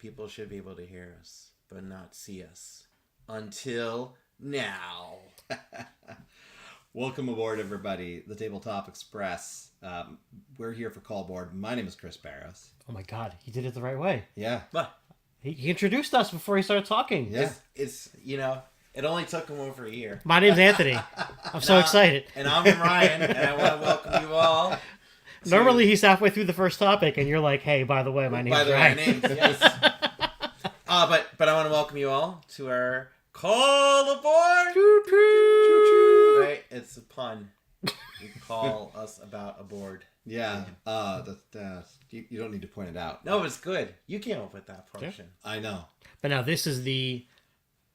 people should be able to hear us, but not see us. Until now. Welcome aboard, everybody. The Tabletop Express. We're here for Call Board. My name is Chris Barrows. Oh my god, he did it the right way. Yeah. But He introduced us before he started talking. Yeah. it's it only took him over a year. My name's Anthony. I'm so excited. And I'm Ryan, and I want to welcome you all. Normally he's halfway through the first topic, and you're like, "Hey, by the way, my name's By the way, Ryan." names, yes. But I want to welcome you all to our Call Aboard. Right? It's a pun. You call us about aboard. Yeah. You don't need to point it out. No, it's good. You came up with that portion. I know. But now this is the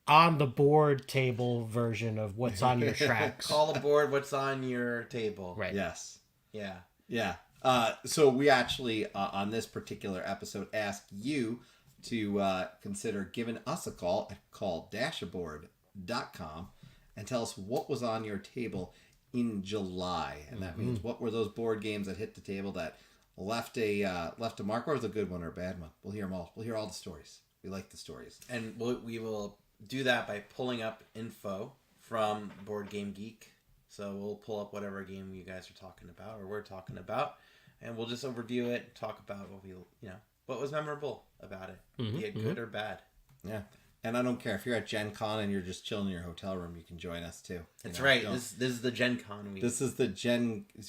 on the board table version of what's on your tracks. Call aboard what's on your table. Right. Yes. Yeah. Yeah. So we actually, on this particular episode, asked you to consider giving us a call at call-aboard.com and tell us what was on your table in July. And that means what were those board games that hit the table that left a mark, or was a good one or a bad one? We'll hear them all. We'll hear all the stories. We like the stories. And we will do that by pulling up info from Board Game Geek. So we'll pull up whatever game you guys are talking about or we're talking about, and we'll just overview it, talk about what was memorable about it, be it good or bad. Yeah. And I don't care if you're at Gen Con and you're just chilling in your hotel room, you can join us too. That's right. This is the Gen Con week. This is the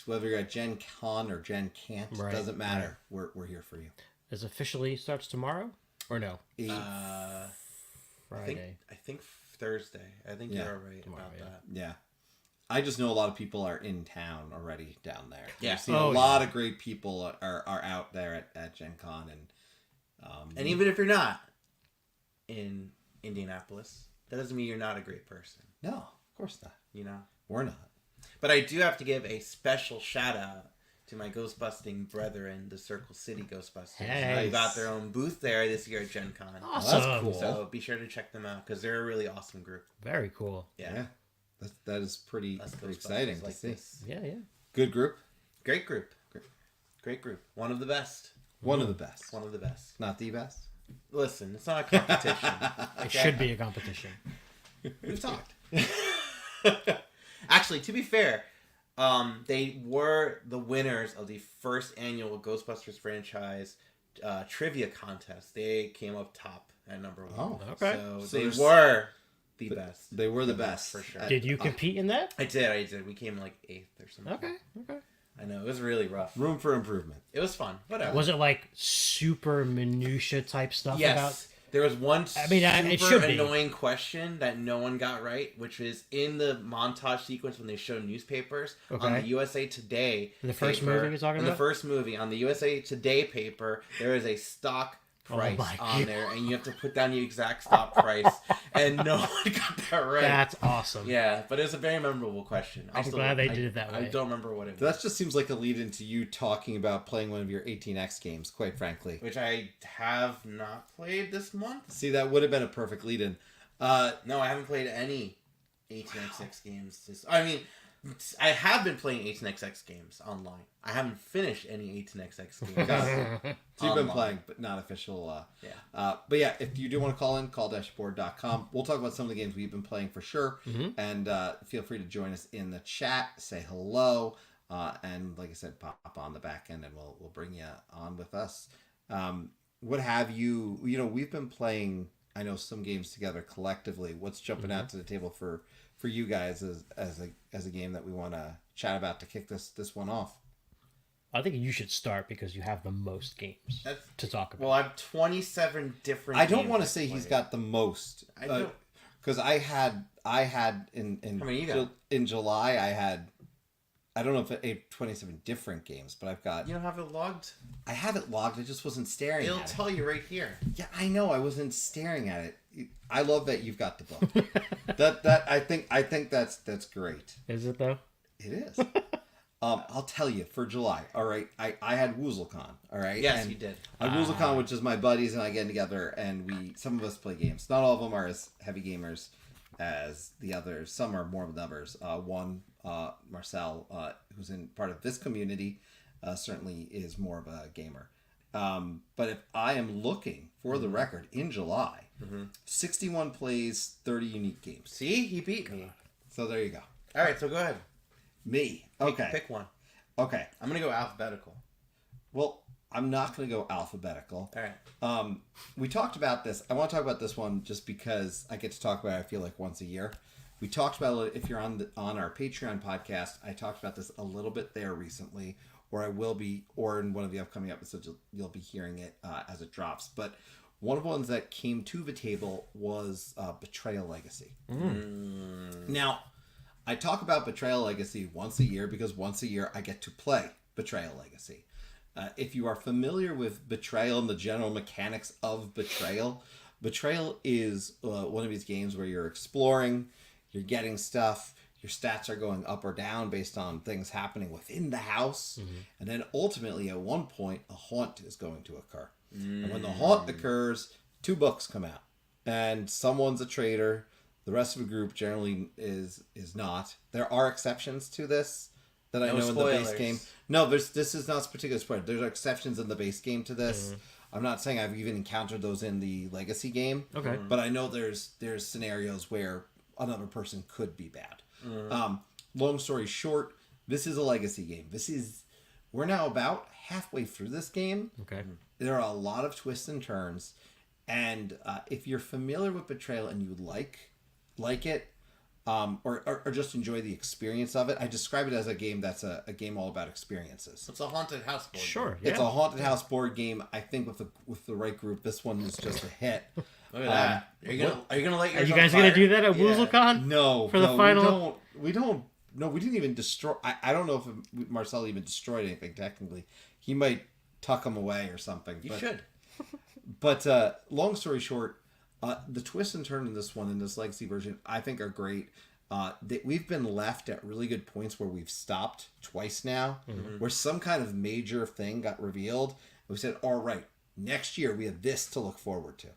whether you're at Gen Con or Gen Can't, Right, doesn't matter. We're here for you. This officially starts tomorrow, or no? Friday. I think Thursday. I think Yeah. you're right Tomorrow, about yeah. that. Yeah. I just know a lot of people are in town already down there. Yeah. I've seen a lot of great people are out there at Gen Con. And even if you're not in Indianapolis, that doesn't mean you're not a great person. No, of course not. We're not. But I do have to give a special shout out to my Ghostbusting brethren, the Circle City Ghostbusters. Hey. They got their own booth there this year at Gen Con. Awesome. That's cool. So be sure to check them out because they're a really awesome group. Very cool. Yeah. That is pretty Us exciting Ghostbusters to like see. this. Yeah, yeah. Good group. Great group. Great group. One of the best. One of the best. One of the best. Not the best. Listen, it's not a competition. It should be a competition. We've talked. Actually, to be fair, they were the winners of the first annual Ghostbusters franchise trivia contest. They came up top at number 1. Oh, okay. So they were the best. They were the best. For sure. Did you compete in that? I did. We came like 8th or something. Okay. I know. It was really rough. Room for improvement. It was fun. Whatever. Was it like super minutia type stuff Yes. about? There was one it super should be. annoying question that no one got right, which is in the montage sequence when they show newspapers on the USA Today. The first paper, movie you're talking in about? the first movie on the USA Today paper, there is a stock price my on God. there, and you have to put down the exact stock price, and no one got that right. That's awesome. Yeah, but it was a very memorable question. I'm glad they did it that I way. don't remember what it was. That just seems like a lead into you talking about playing one of your 18X games, quite frankly. Which I have not played this month. See, that would have been a perfect lead in. No, I haven't played any 18xx games. I mean, I have been playing 18xx games online. I haven't finished any 18xx games. So you've been Online. playing, but not official. Yeah. But yeah, if you do want to call in, call-board.com. We'll talk about some of the games we've been playing for sure. And feel free to join us in the chat, say hello, and like I said, pop on the back end and we'll bring you on with us. What have you, we've been playing, I know, some games together collectively. What's jumping out to the table for you guys as a game that we want to chat about to kick this one off? I think you should start because you have the most games to talk about. Well, I have 27 different I don't games want to I've say he's played. got the most. I don't. Because I had in How many you got? in July I don't know if I 27 different games, but I've got. You don't have it logged? I have it logged. I just wasn't staring. It'll at tell you right here. it. Yeah, I know. I wasn't staring at it. I love that you've got the book. that I think that's great. Is it though? It is. I'll tell you for July. All right, I had WoozleCon. All right. Yes, and you did. At WoozleCon, which is my buddies and I get together, and some of us play games. Not all of them are as heavy gamers as the others. Some are more than others. One, Marcel, who's in part of this community, certainly is more of a gamer. But if I am looking for the record in July, 61 plays, 30 unique games. See, he beat me. So there you go. All right, so go ahead. Me. Okay. Pick one. Okay. I'm gonna go alphabetical. Well, I'm not going to go alphabetical. All right. We talked about this. I want to talk about this one just because I get to talk about it, I feel like, once a year. We talked about it, if you're on our Patreon podcast, I talked about this a little bit there recently, or I will be, or in one of the upcoming episodes, you'll be hearing it as it drops. But one of the ones that came to the table was Betrayal Legacy. Now, I talk about Betrayal Legacy once a year because once a year I get to play Betrayal Legacy. If you are familiar with Betrayal and the general mechanics of Betrayal, Betrayal is one of these games where you're exploring, you're getting stuff, your stats are going up or down based on things happening within the house, and then ultimately at one point a haunt is going to occur. And when the haunt occurs, 2 books come out, and someone's a traitor. The rest of the group generally is not. There are exceptions to this that I know in the base game. No, this is not particular spoiler. There's exceptions in the base game to this. I'm not saying I've even encountered those in the Legacy game. Okay. But I know there's scenarios where another person could be bad. Long story short, this is a Legacy game. We're now about halfway through this game. Okay. There are a lot of twists and turns, and if you're familiar with Betrayal and you like it, or just enjoy the experience of it, I describe it as a game that's a game all about experiences. It's a haunted house board. Sure. game. Yeah. It's a haunted house board game. I think with the right group, this one is just a hit. Look at that. Are you gonna let Are yours you on guys fire? gonna do that at Yeah. WoozleCon? No, For the final? We don't. No, we didn't even destroy. I don't know if Marcel even destroyed anything. Technically, he might tuck them away or something. You should. But long story short, the twist and turn in this one, in this Legacy version, I think are great. We've been left at really good points where we've stopped twice now, where some kind of major thing got revealed. And we said, all right, next year we have this to look forward to.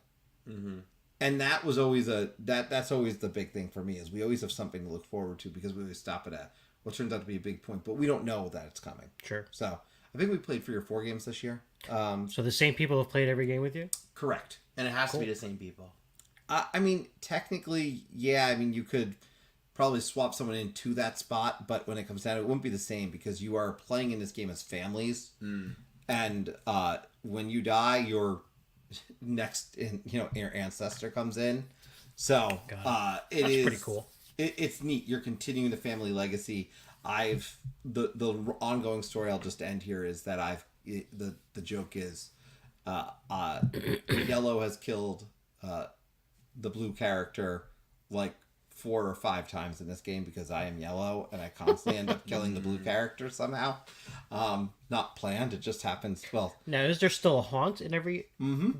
And that was always that's always the big thing for me, is we always have something to look forward to because we always stop it at what turns out to be a big point, but we don't know that it's coming. Sure. So I think we played 3 or 4 games this year. So the same people have played every game with you? Correct. And it has to be the same people. I mean, technically, yeah. I mean, you could probably swap someone into that spot, but when it comes down, it wouldn't be the same because you are playing in this game as families, and when you die, your next, your ancestor comes in. So That's pretty cool. It's neat. You're continuing the family legacy. The ongoing story. I'll just end here is that the joke is, Yellow has killed the blue character like 4 or 5 times in this game because I am yellow and I constantly end up killing the blue character somehow. Not planned. It just happens. Well, Now, is there still a haunt in every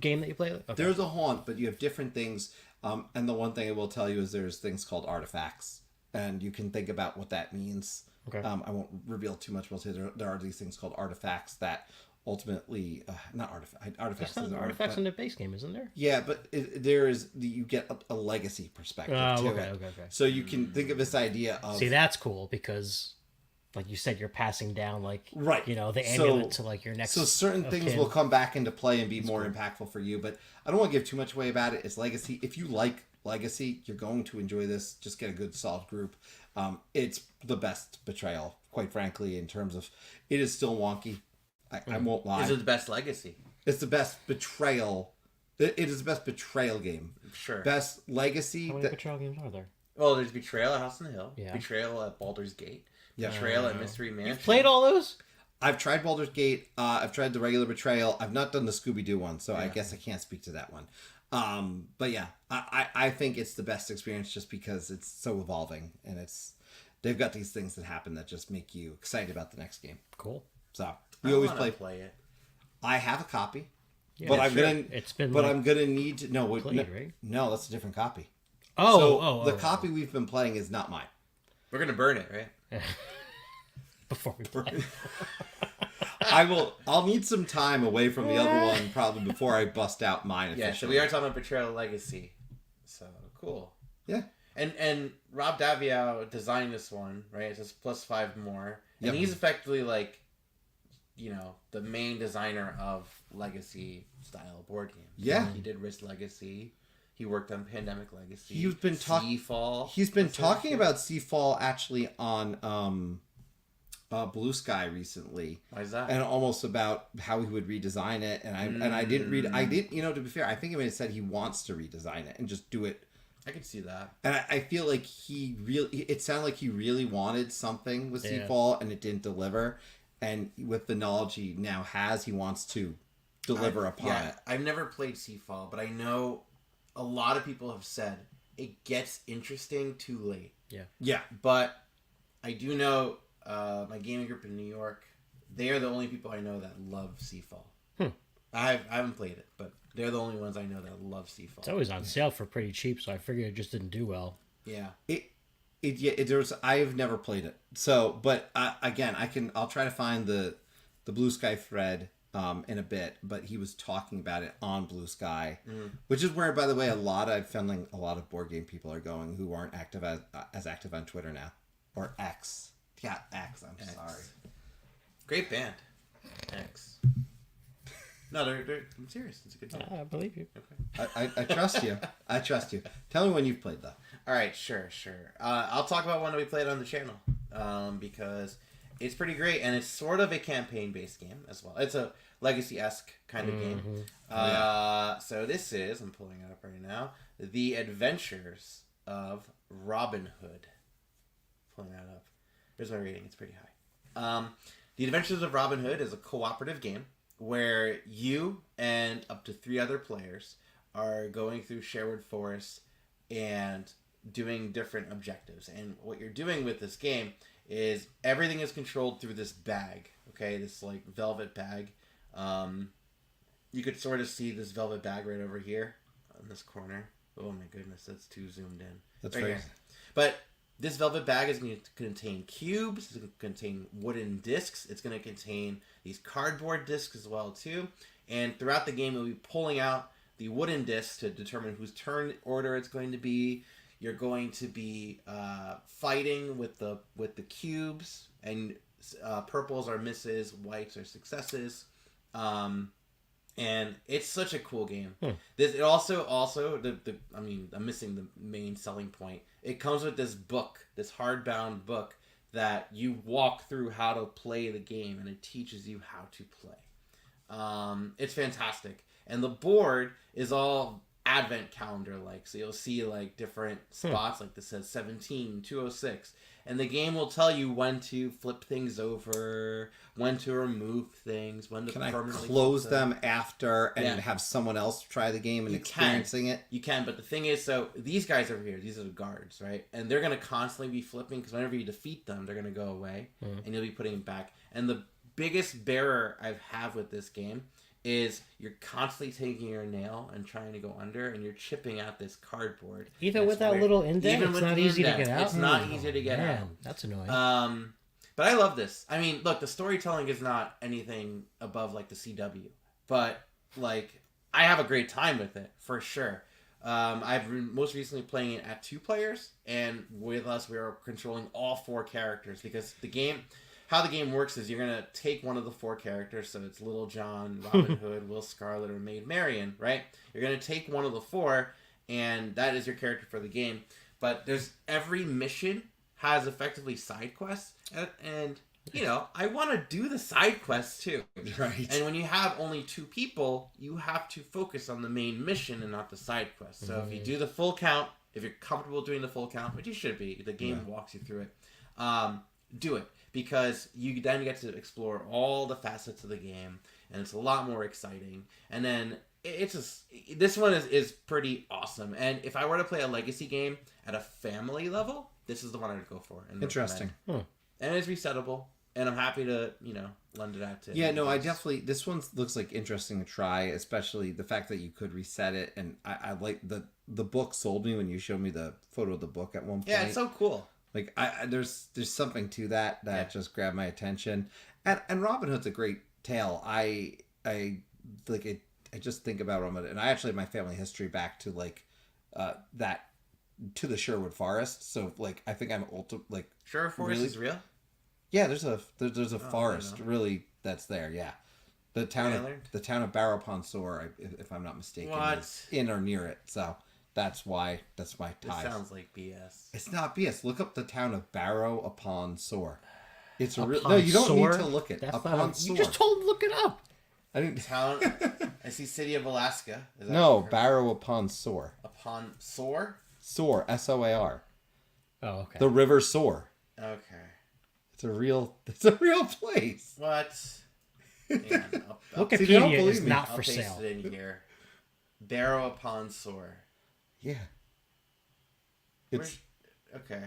game that you play? Okay. there's a haunt, but you have different things. And the one thing I will tell you is there's things called artifacts, and you can think about what that means. Okay. I won't reveal too much. We'll say there are these things called artifacts that ultimately, not artifacts. There's not artifacts in the base game, isn't there? Yeah, but you get a legacy perspective to Okay, it. okay. So you can think of this idea of See, that's cool because, like you said, you're passing down Right. the So- amulet to your next. So certain of things kin. will come back into play and be more impactful for you, but I don't want to give too much away about it. It's Legacy. If you like Legacy, you're going to enjoy this. Just get a good solid group. It's the best Betrayal, quite frankly, in terms of it is still wonky. I won't lie. Is it the best legacy? It's the best Betrayal. It is the best Betrayal game. Sure. Best Legacy. How many Betrayal games are there? Well, there's Betrayal at House on the Hill. Yeah. Betrayal at Baldur's Gate. Yeah. Betrayal at Mystery Mansion. You've played all those? I've tried Baldur's Gate. I've tried the regular Betrayal. I've not done the Scooby-Doo one, so I guess I can't speak to that one. But yeah, I think it's the best experience just because it's so evolving and they've got these things that happen that just make you excited about the next game. Cool. So I we always wanna play. it. I have a copy, Yeah, but I'm sure. gonna. It's been. But I'm gonna need to. No, played, right? no, that's a different copy. Oh, copy we've been playing is not mine. We're gonna burn it, right? Before we play. I'll need some time away from the other one probably before I bust out mine officially. Yeah. So we are talking about Betrayal Legacy. So cool. Yeah. And Rob Daviau designed this one, right? It says +5 more, and Yep. he's effectively the main designer of Legacy style board games. Yeah. He did Risk Legacy. He worked on Pandemic Legacy. He's been Seafall. He's been talking about Seafall actually on Blue Sky recently. Why is that? And almost about how he would redesign it. And I didn't read. I did. To be fair, I think he may have said he wants to redesign it and just do it. I could see that. And I feel like it sounded like he really wanted something with Seafall and it didn't deliver. And with the knowledge he now has, he wants to deliver upon it. I've never played Seafall, but I know a lot of people have said it gets interesting too late. Yeah. But I do know my gaming group in New York, they are the only people I know that love Seafall. I haven't played it, but they're the only ones I know that love Seafall. It's always on sale for pretty cheap, so I figured it just didn't do well. Yeah. I've never played it. So, but again, I'll try to find the Blue Sky thread in a bit, but he was talking about it on Blue Sky, which is where, by the way, I've found like a lot of board game people are going who aren't active as active on Twitter now, or X. Yeah, X. I'm sorry. Great band. X. No, I'm serious. It's a good band. I believe you. Okay. I trust you. I trust you. Tell me when you've played though. All right, sure. I'll talk about one that we played on the channel because it's pretty great, and it's sort of a campaign-based game as well. It's a Legacy-esque kind of game. So this is, I'm pulling it up right now, The Adventures of Robin Hood. Pulling that up. Here's my rating. It's pretty high. The Adventures of Robin Hood is a cooperative game where you and up to 3 other players are going through Sherwood Forest and doing different objectives. And what you're doing with this game is everything is controlled through this bag, okay? This like velvet bag. You could sort of see this velvet bag right over here in this corner. Oh my goodness, that's too zoomed in. That's right right. here. But this velvet bag is going to contain cubes. It's going to contain wooden discs. It's going to contain these cardboard discs as well too. And throughout the game, you'll be pulling out the wooden discs to determine whose turn order it's going to be. You're going to be fighting with the cubes, and purples are misses, whites are successes. And it's such a cool game. This it also I'm missing the main selling point. It comes with this book, this hardbound book that you walk through how to play the game, and it teaches you how to play. It's fantastic, and the board is all advent calendar like, so you'll see like different spots like this says 17 206, and the game will tell you when to flip things over, when to remove things, when to Can I permanently close them after and Yeah. have someone else try the game and You experiencing it? You can, but the thing is, so these guys over here, these are the guards, right? And they're going to constantly be flipping because whenever you defeat them, they're going to go away and you'll be putting them back. And the biggest barrier I have with this game is you're constantly taking your nail and trying to go under, and you're chipping out this cardboard. Even with That's that weird. little indent, Even it's with not the easy to indent, get out. It's not easy to get out. That's annoying. But I love this. I mean, look, the storytelling is not anything above like the CW, but like I have a great time with it for sure. I've most recently playing it at 2 players, and with us we are controlling all 4 characters because how the game works is you're gonna take one of the 4 characters, so it's Little John, Robin Hood, Will Scarlet, or Maid Marian, right? You're gonna take one of the 4, and that is your character for the game. But every mission has effectively side quests, and I want to do the side quests too. Right. And when you have only 2 people, you have to focus on the main mission and not the side quests. So if you do the full count, if you're comfortable doing the full count, which you should be, the game walks you through it, do it. Because you then get to explore all the facets of the game, and it's a lot more exciting. And then this one is pretty awesome. And if I were to play a Legacy game at a family level, this is the one I would go for. And Interesting. recommend. And it's resettable, and I'm happy to lend it out to. Yeah, no, I definitely. This one looks like interesting to try, especially the fact that you could reset it, and I like the book sold me when you showed me the photo of the book at one point. Yeah, it's so cool. Like there's something to that just grabbed my attention, and Robin Hood's a great tale. I like it. I just think about Robin Hood, and I actually have my family history back to like that to the Sherwood Forest. So like I think I'm Sherwood Forest really? is real. Yeah, there's a I forest know. really that's there. Yeah, the town of Barrow upon Soar, if I'm not mistaken, What? is in or near it. So that's why that's my This ties. sounds like BS. It's not BS. Look up the town of Barrow upon Soar. It's a real. Upon No, you don't Soar? need to look it That's upon not Soar. You just told him to look it up. I didn't. Town. I see City of Alaska. Is that No, correct? Barrow upon Soar. Upon Soar. Soar, Soar. Oh, okay. The River Soar. Okay. It's a real place. What? Hang on, See, they don't Wikipedia believe is me. not I'll for paste sale. it in here. Barrow upon Soar. Yeah. It's Okay.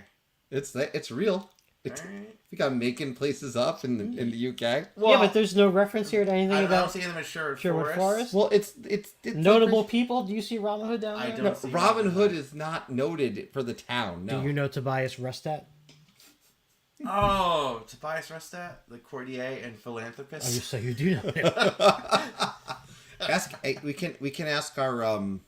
real. It's Alright. you got making places up in the UK. Yeah, but there's no reference here to anything I don't about see them as Sherwood Sherwood Forest. Forest. Well, it's Notable like, people. Do you see Robin Hood down I there? don't no, see Robin Hood is not noted for the town. No. Do you know Tobias Rustat? Oh, Tobias Rustat, the courtier and philanthropist. Oh, so you do know him. Ask we can ask our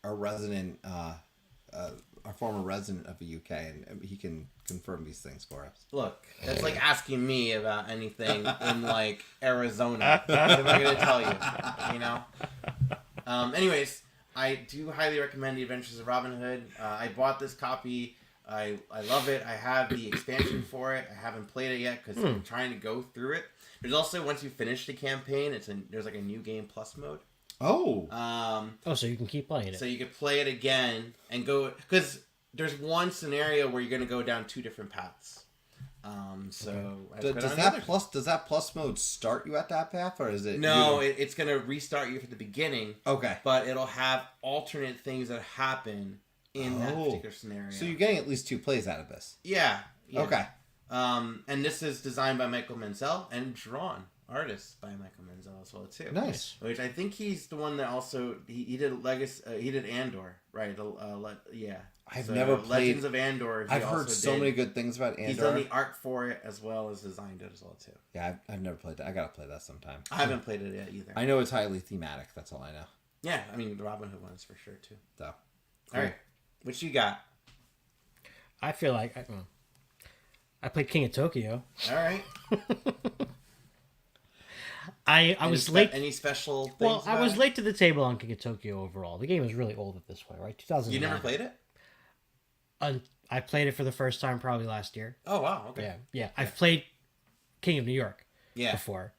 resident our former resident of the UK, and he can confirm these things for us. Look, it's like asking me about anything in like Arizona. What am I gonna tell you? You know. Anyways, I do highly recommend The Adventures of Robin Hood. I bought this copy. I love it. I have the expansion for it. I haven't played it yet because I'm trying to go through it. There's also, once you finish the campaign, there's like a new game plus mode. Oh. Oh, so you can keep playing it. So you could play it again and go, because there's one scenario where you're going to go down two different paths. So I put Does on that the other- does that plus mode start you at that path, or is it? No, it's going to restart you from the beginning, Okay. but it'll have alternate things that happen in that Oh. particular scenario. So you're getting at least 2 plays out of this. yeah. Okay. And this is designed by Michael Menzel and drawn artist by Michael Menzel as well too. Nice. Which I think he's the one that also he did Legacy. He did Andor, right? Yeah. I've never played- Legends of Andor. he I've heard also so did. many good things about Andor. He's done the art for it as well as designed it as well too. Yeah, I've never played that. I gotta play that sometime. I haven't played it yet either. I know it's highly thematic. That's all I know. Yeah, I mean the Robin Hood one is for sure too. So. All right, what you got? I feel like I played King of Tokyo. All right. I was late. Any special things? Well, I about was it? late to the table on King of Tokyo overall. The game is really old at this point, right? 2009. You never played it? I played it for the first time probably last year. Oh wow. Okay. Yeah, yeah. I've played King of New York Yeah. before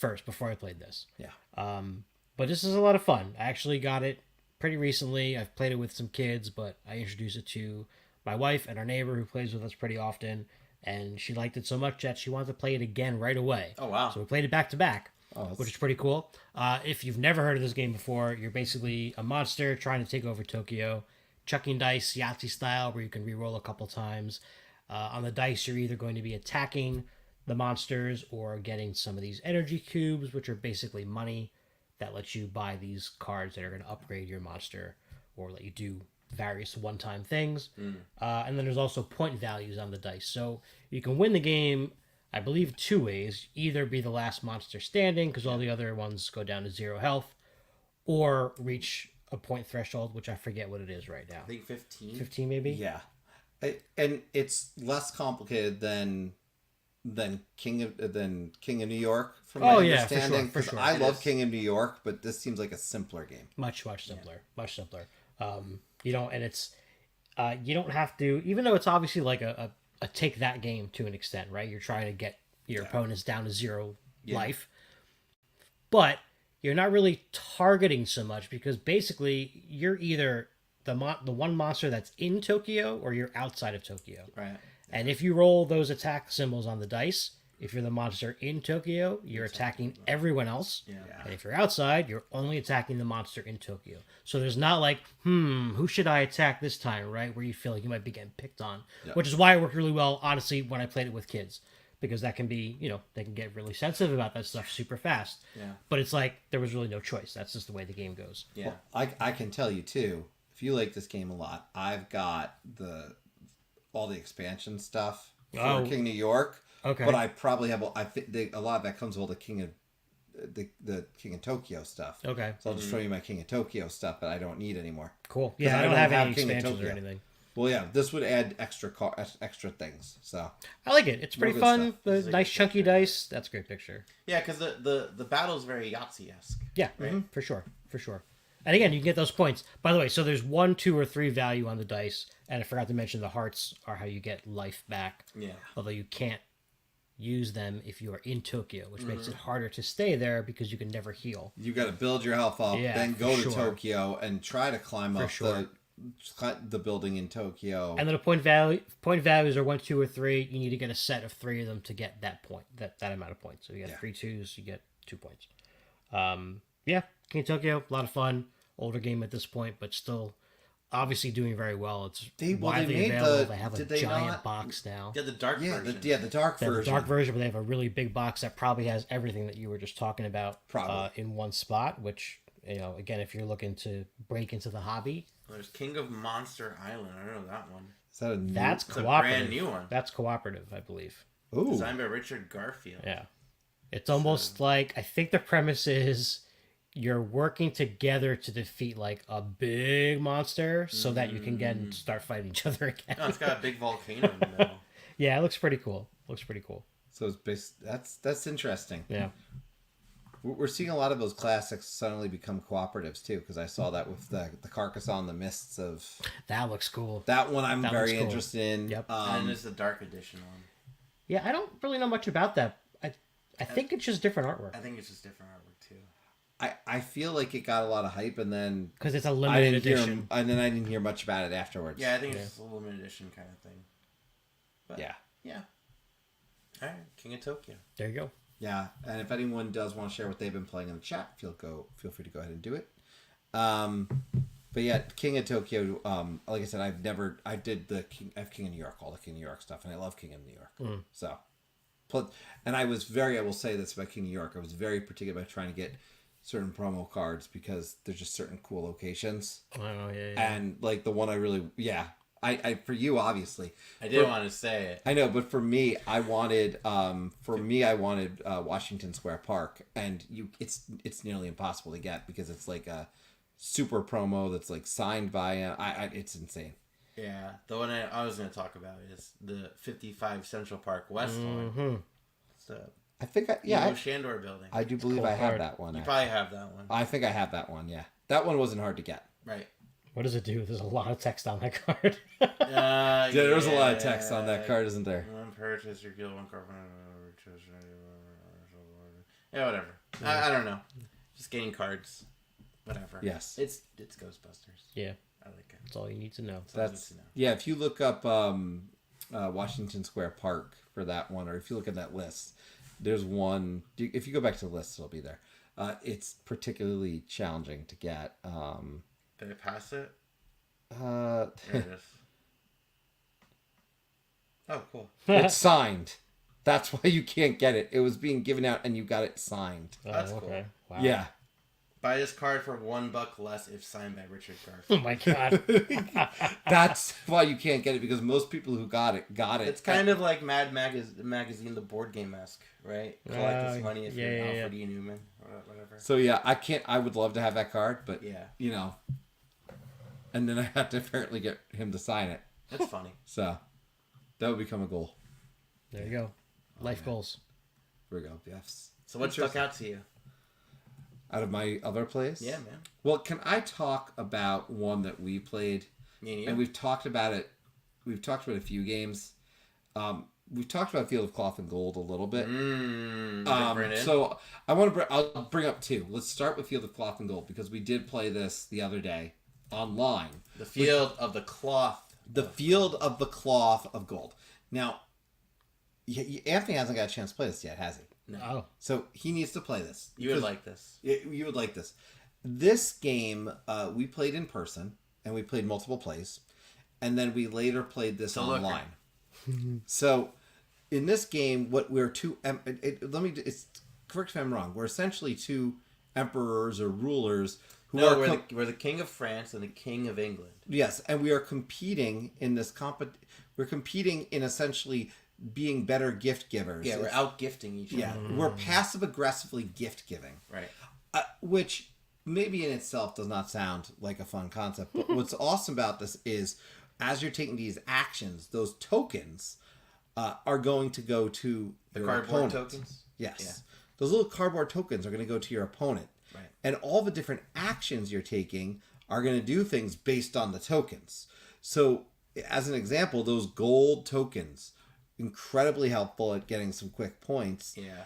I played this. Yeah. But this is a lot of fun. I actually got it pretty recently. I've played it with some kids, but I introduced it to my wife and our neighbor who plays with us pretty often, and she liked it so much that she wanted to play it again right away. Oh wow. So we played it back to back, that's- which is pretty cool. If you've never heard of this game before, you're basically a monster trying to take over Tokyo, chucking dice, Yahtzee style, where you can re-roll a couple times. On the dice, you're either going to be attacking the monsters or getting some of these energy cubes, which are basically money that lets you buy these cards that are going to upgrade your monster or let you do various one-time things. And then there's also point values on the dice. So you can win the game, I believe, 2 ways. Either be the last monster standing, because all the other ones go down to 0 health, or reach a point threshold, which I forget what it is right now. I think 15. 15 maybe? Yeah. And it's less complicated than King of New York from my Oh, yeah, for sure, understanding. for 'Cause sure. I It love is. King of New York, but this seems like a simpler game. Much simpler. Much simpler. And it's you don't have to, even though it's obviously like a take that game to an extent, right? You're trying to get your opponents down to 0 life, but you're not really targeting so much because basically you're either the one monster that's in Tokyo or you're outside of Tokyo. Right. And if you roll those attack symbols on the dice, if you're the monster in Tokyo, you're attacking everyone else. Yeah. And if you're outside, you're only attacking the monster in Tokyo. So there's not like, who should I attack this time, right? Where you feel like you might be getting picked on. Yeah. Which is why it worked really well, honestly, when I played it with kids. Because that can be, they can get really sensitive about that stuff super fast. Yeah. But it's like, there was really no choice. That's just the way the game goes. Yeah. I can tell you too, if you like this game a lot, I've got all the expansion stuff for Oh. King New York. Okay. But I probably have a lot of that comes with all the King of Tokyo stuff. Okay. So I'll just show you my King of Tokyo stuff that I don't need anymore. Cool. 'Cause Yeah, I I don't don't have have any King of expansions or Tokyo. anything. Well, yeah, this would add extra things. So I like it. It's pretty good fun. stuff. The This is a nice good chunky picture. dice. That's a great picture. Yeah, because the battle's very Yahtzee-esque. Yeah, for sure, for sure. And again, you can get those points. By the way, so there's 1, 2, or 3 value on the dice, and I forgot to mention the hearts are how you get life back. Yeah. Although you can't use them if you are in Tokyo, which makes it harder to stay there because you can never heal. you got to build your health up, Yeah, then for go to sure. Tokyo and try to climb up sure. the building in Tokyo. And then the point values are 1, 2, or 3. You need to get a set of 3 of them to get that point, that amount of points. So you get 3 2s, you get 2 points. Yeah, King of Tokyo, a lot of fun. Older game at this point, but still obviously doing very well. It's They widely made available. the- They have a did they giant not- box now. Yeah, the dark yeah, version. the dark They have the version. dark version, but they have a really big box that probably has everything that you were just talking about Probably. in one spot. Which, again, if you're looking to break into the hobby, There's King of Monster Island. I don't know that one. Is that a new? that's It's a cooperative. brand new one. That's cooperative, I believe. Ooh, Designed by Richard Garfield. Yeah, it's almost like I think the premise is you're working together to defeat like a big monster so that you can get start fighting each other again. No, it's got a big volcano in the middle. Yeah, it looks pretty cool. Looks pretty cool. so it's that's interesting. Yeah. We're seeing a lot of those classics suddenly become cooperatives too, because I saw that with the Carcassonne, the Mists of That looks cool. that one. I'm That very looks cool. interested in. Yep. And it's the dark edition one. Yeah, I don't really know much about that. I think it's just different artwork I think it's just different artwork too. I feel like it got a lot of hype, and then because it's a I limited didn't hear, edition. and then I didn't hear much about it afterwards. Yeah, I think it's just a limited edition kind of thing. But, yeah, Yeah. All right, King of Tokyo. There you go. yeah. And if anyone does want to share what they've been playing in the chat, feel free to go ahead and do it. But yeah, King of Tokyo. Like I said, I have King of New York, all the King of New York stuff, and I love King of New York. So, and I will say this about King of New York. I was very particular about trying to get certain promo cards because there's just certain cool locations, Oh yeah. and like the one I really, I for you obviously. I didn't want to say it. I know, but for me, I wanted Washington Square Park, and it's nearly impossible to get because it's like a super promo that's like signed by it's insane. Yeah, the one I was going to talk about is the 55 Central Park West one. It's the I think Ivo Shandor building. I do believe cool I have card. that one. You actually. probably have that one. I think I have that one. Yeah, that one wasn't hard to get. Right. What does it do? There's a lot of text on that card. Yeah, there's a lot of text on that card, isn't there? One purchase, your guild, one card. Yeah, whatever. I don't know. Just getting cards. Whatever. Yes. It's Ghostbusters. Yeah, I like it. that's all you need to know. That's to know. yeah. If you look up Washington Square Park for that one, or if you look at that list, there's one. If you go back to the list, it'll be there. It's particularly challenging to get. Did I pass it? Uh, There it is. Oh, cool. it's signed. That's why you can't get it. It was being given out, and you got it signed. That's Oh, cool. okay. Wow. Yeah. Buy this card for $1 less if signed by Richard Oh Garfield. my god. That's why you can't get it, because most people who got it. It's kind of like Mad Magazine, the board game-esque, right? Collect this money if yeah, you're yeah, Alfred E. Newman or whatever. So yeah, I can't. I would love to have that card, but Yeah, you know, and then I have to apparently get him to sign it. that's funny. So that would become a goal. There you go. Life goals. Here we go. Yes. So what stuck out to you? Out of my other plays? Yeah, man. Well, can I talk about one that we played? Me and you. And we've talked about it. We've talked about a few games. We've talked about Field of Cloth and Gold a little bit. So I'll bring up two. Let's start with Field of Cloth and Gold, because we did play this the other day online. the Field of the Cloth. The Field of the Cloth of Gold. Now, Anthony hasn't got a chance to play this yet, has he? No. Oh. So he needs to play this. You would Because- like this. You would like this. This game, we played in person, and we played multiple plays, and then we later played this Solo online. So, in this game, what we're two, it's correct if I'm wrong. We're essentially two emperors or rulers who No, are we're the King of France and the King of England. yes, and we are competing in this We're competing in essentially being better gift givers. Yeah, we're out gifting each other. Yeah, we're passive aggressively gift giving. Right. Which maybe in itself does not sound like a fun concept, but what's awesome about this is as you're taking these actions, those tokens are going to go to The your cardboard opponent. tokens? Yes. Yeah. Those little cardboard tokens are going to go to your opponent. Right. And all the different actions you're taking are going to do things based on the tokens. So, as an example, those gold tokens, incredibly helpful at getting some quick points. Yeah.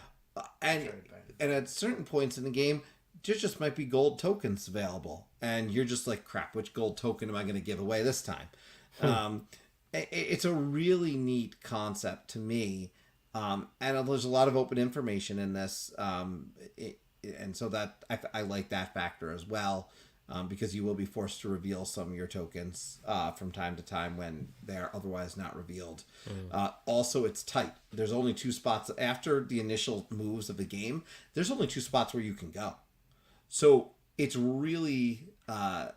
And at certain points in the game, there just might be gold tokens available. And you're just like, crap, which gold token am I going to give away this time? It's a really neat concept to me. And there's a lot of open information in this. And so that I like that factor as well. Because you will be forced to reveal some of your tokens from time to time when they're otherwise not revealed. Also, it's tight. There's only 2 spots. After the initial moves of the game, there's only 2 spots where you can go. So it's really a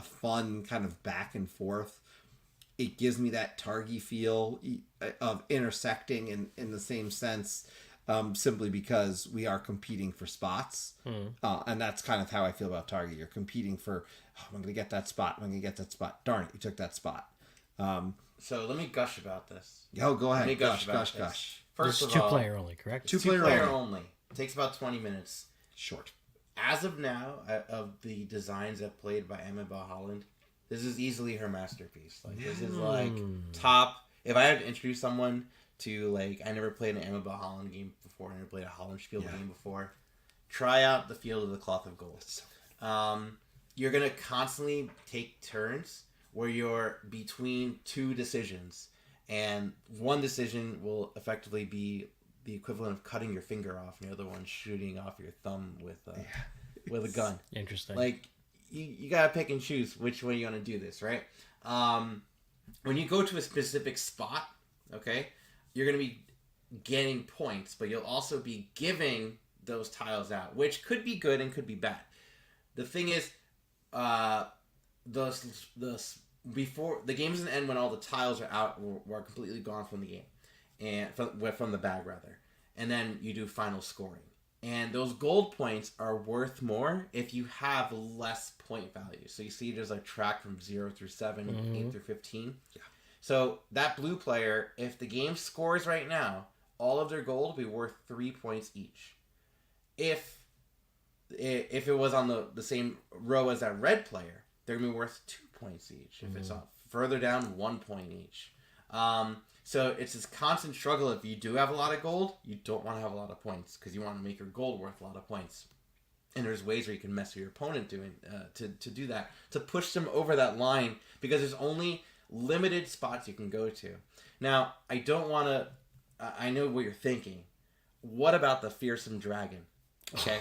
fun kind of back and forth. It gives me that Targi feel of intersecting in the same sense. Simply because we are competing for spots. And that's kind of how I feel about Target. You're competing for, I'm going to get that spot. I'm going to get that spot. Darn it, you took that spot. So let me gush about this. Go ahead. Let me Gush. this. First This of is 2 all, player only, correct? Two player player only. Takes about 20 minutes. Short. As of now, of the designs I've played by Emma Holland, this is easily her masterpiece. Like this is like top. If I had to introduce someone to, like, I never played an Emma Holland game before, I never played a Hollandspiel game before, try out the Field of the Cloth of Gold. You're gonna constantly take turns where you're between 2 decisions, and one decision will effectively be the equivalent of cutting your finger off, and the other one shooting off your thumb with a gun. Interesting. Like, you gotta pick and choose which way you want to do this, right? When you go to a specific spot, okay, you're gonna be getting points, but you'll also be giving those tiles out, which could be good and could be bad. The thing is, before the game doesn't end when all the tiles are out or are completely gone from the game, and from the bag rather, and then you do final scoring. And those gold points are worth more if you have less point value. So you see there's a track from 0 through 7, 8 through 15. Yeah. So that blue player, if the game scores right now, all of their gold will be worth 3 points each. If it was on the same row as that red player, they're going to be worth 2 points each. If it's further down, 1 point each. So it's this constant struggle. If you do have a lot of gold, you don't want to have a lot of points because you want to make your gold worth a lot of points. And there's ways where you can mess with your opponent doing to do that, to push them over that line, because there's only limited spots you can go to. Now, I don't want to... I know what you're thinking. What about the Fearsome Dragon? Okay.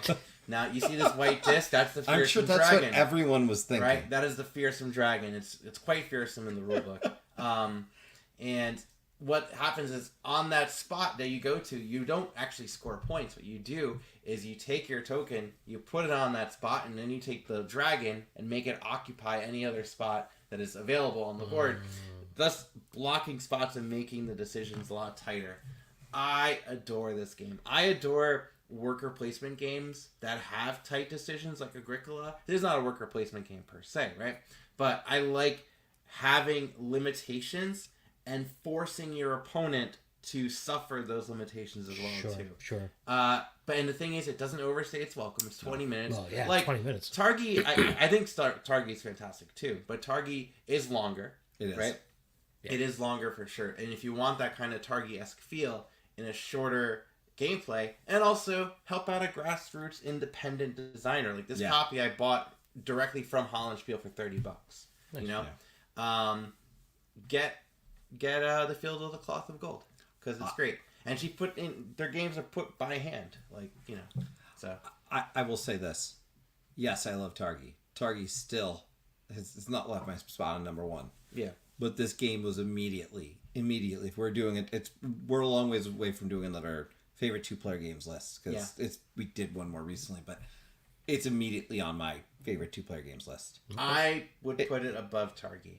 Now, you see this white disc? That's the Fearsome I'm sure that's Dragon. what everyone was thinking. Right? That is the Fearsome Dragon. It's quite fearsome in the rulebook. And what happens is, on that spot that you go to, you don't actually score points. What you do is you take your token, you put it on that spot, and then you take the dragon and make it occupy any other spot that is available on the board, thus blocking spots and making the decisions a lot tighter. I adore this game. I adore worker placement games that have tight decisions like Agricola. It is not a worker placement game per se, right? But I like having limitations and forcing your opponent to suffer those limitations as well, too. Sure. And the thing is, it doesn't overstay its welcome. It's 20 minutes. Well, yeah, like, 20 minutes. Targi, I think Targi is fantastic, too. But Targi is longer. It is. Right? Yeah. It is longer for sure. And if you want that kind of Targi-esque feel in a shorter gameplay, and also help out a grassroots independent designer. Like this copy I bought directly from Hollandspiel for $30. Nice. You know? Get the Field of the Cloth of Gold, because it's great. And she put in, their games are put by hand, like, you know. So I will say this. Yes, I love Targi. Targi still has not left my spot on number 1. yeah. But this game was immediately, if we're doing it, we're a long ways away from doing another favorite 2-player games list, because we did one more recently, but it's immediately on my favorite 2-player games list. I would put it above Targi.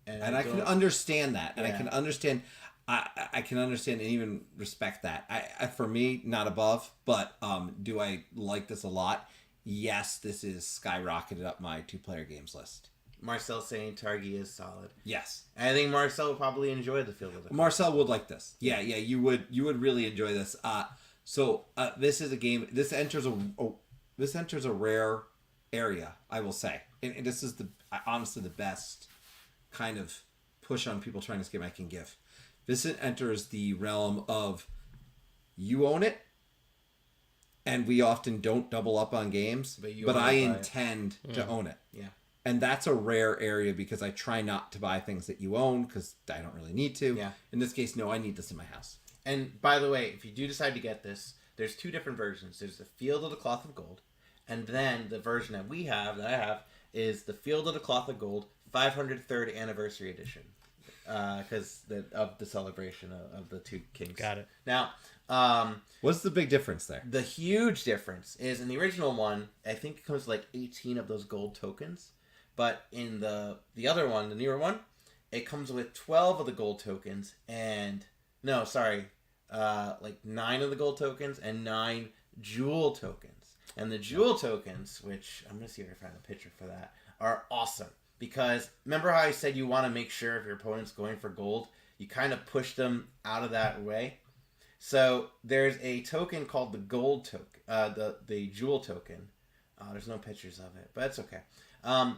And I can understand that. And I can understand, I can understand and even respect that. I for me, not above, but do I like this a lot? Yes, this is skyrocketed up my 2-player games list. Marcel saying Targi is solid. Yes. And I think Marcel would probably enjoy the Field of the Marcel would like this. Yeah, you would really enjoy this. So this is a game. This enters a rare area, I will say, and this is honestly the best kind of push on people trying this game I can give. This enters the realm of you own it, and we often don't double up on games, but I intend to own it. Yeah. And that's a rare area because I try not to buy things that you own because I don't really need to. Yeah. In this case, no, I need this in my house. And by the way, if you do decide to get this, there's two different versions. There's the Field of the Cloth of Gold, and then the version that I have, is the Field of the Cloth of Gold 503rd Anniversary Edition. Because of the celebration of the two kings. Got it. Now, What's the big difference there? the huge difference is in the original one, I think it comes with like 18 of those gold tokens. But in the other one, the newer one, it comes with 12 of the gold tokens and... No, sorry. Like 9 of the gold tokens and 9 jewel tokens. And the jewel tokens, which I'm going to see if I can find a picture for that, are awesome. Because remember how I said you want to make sure if your opponent's going for gold, you kind of push them out of that way? So there's a token called the gold token, the jewel token. There's no pictures of it, but it's okay.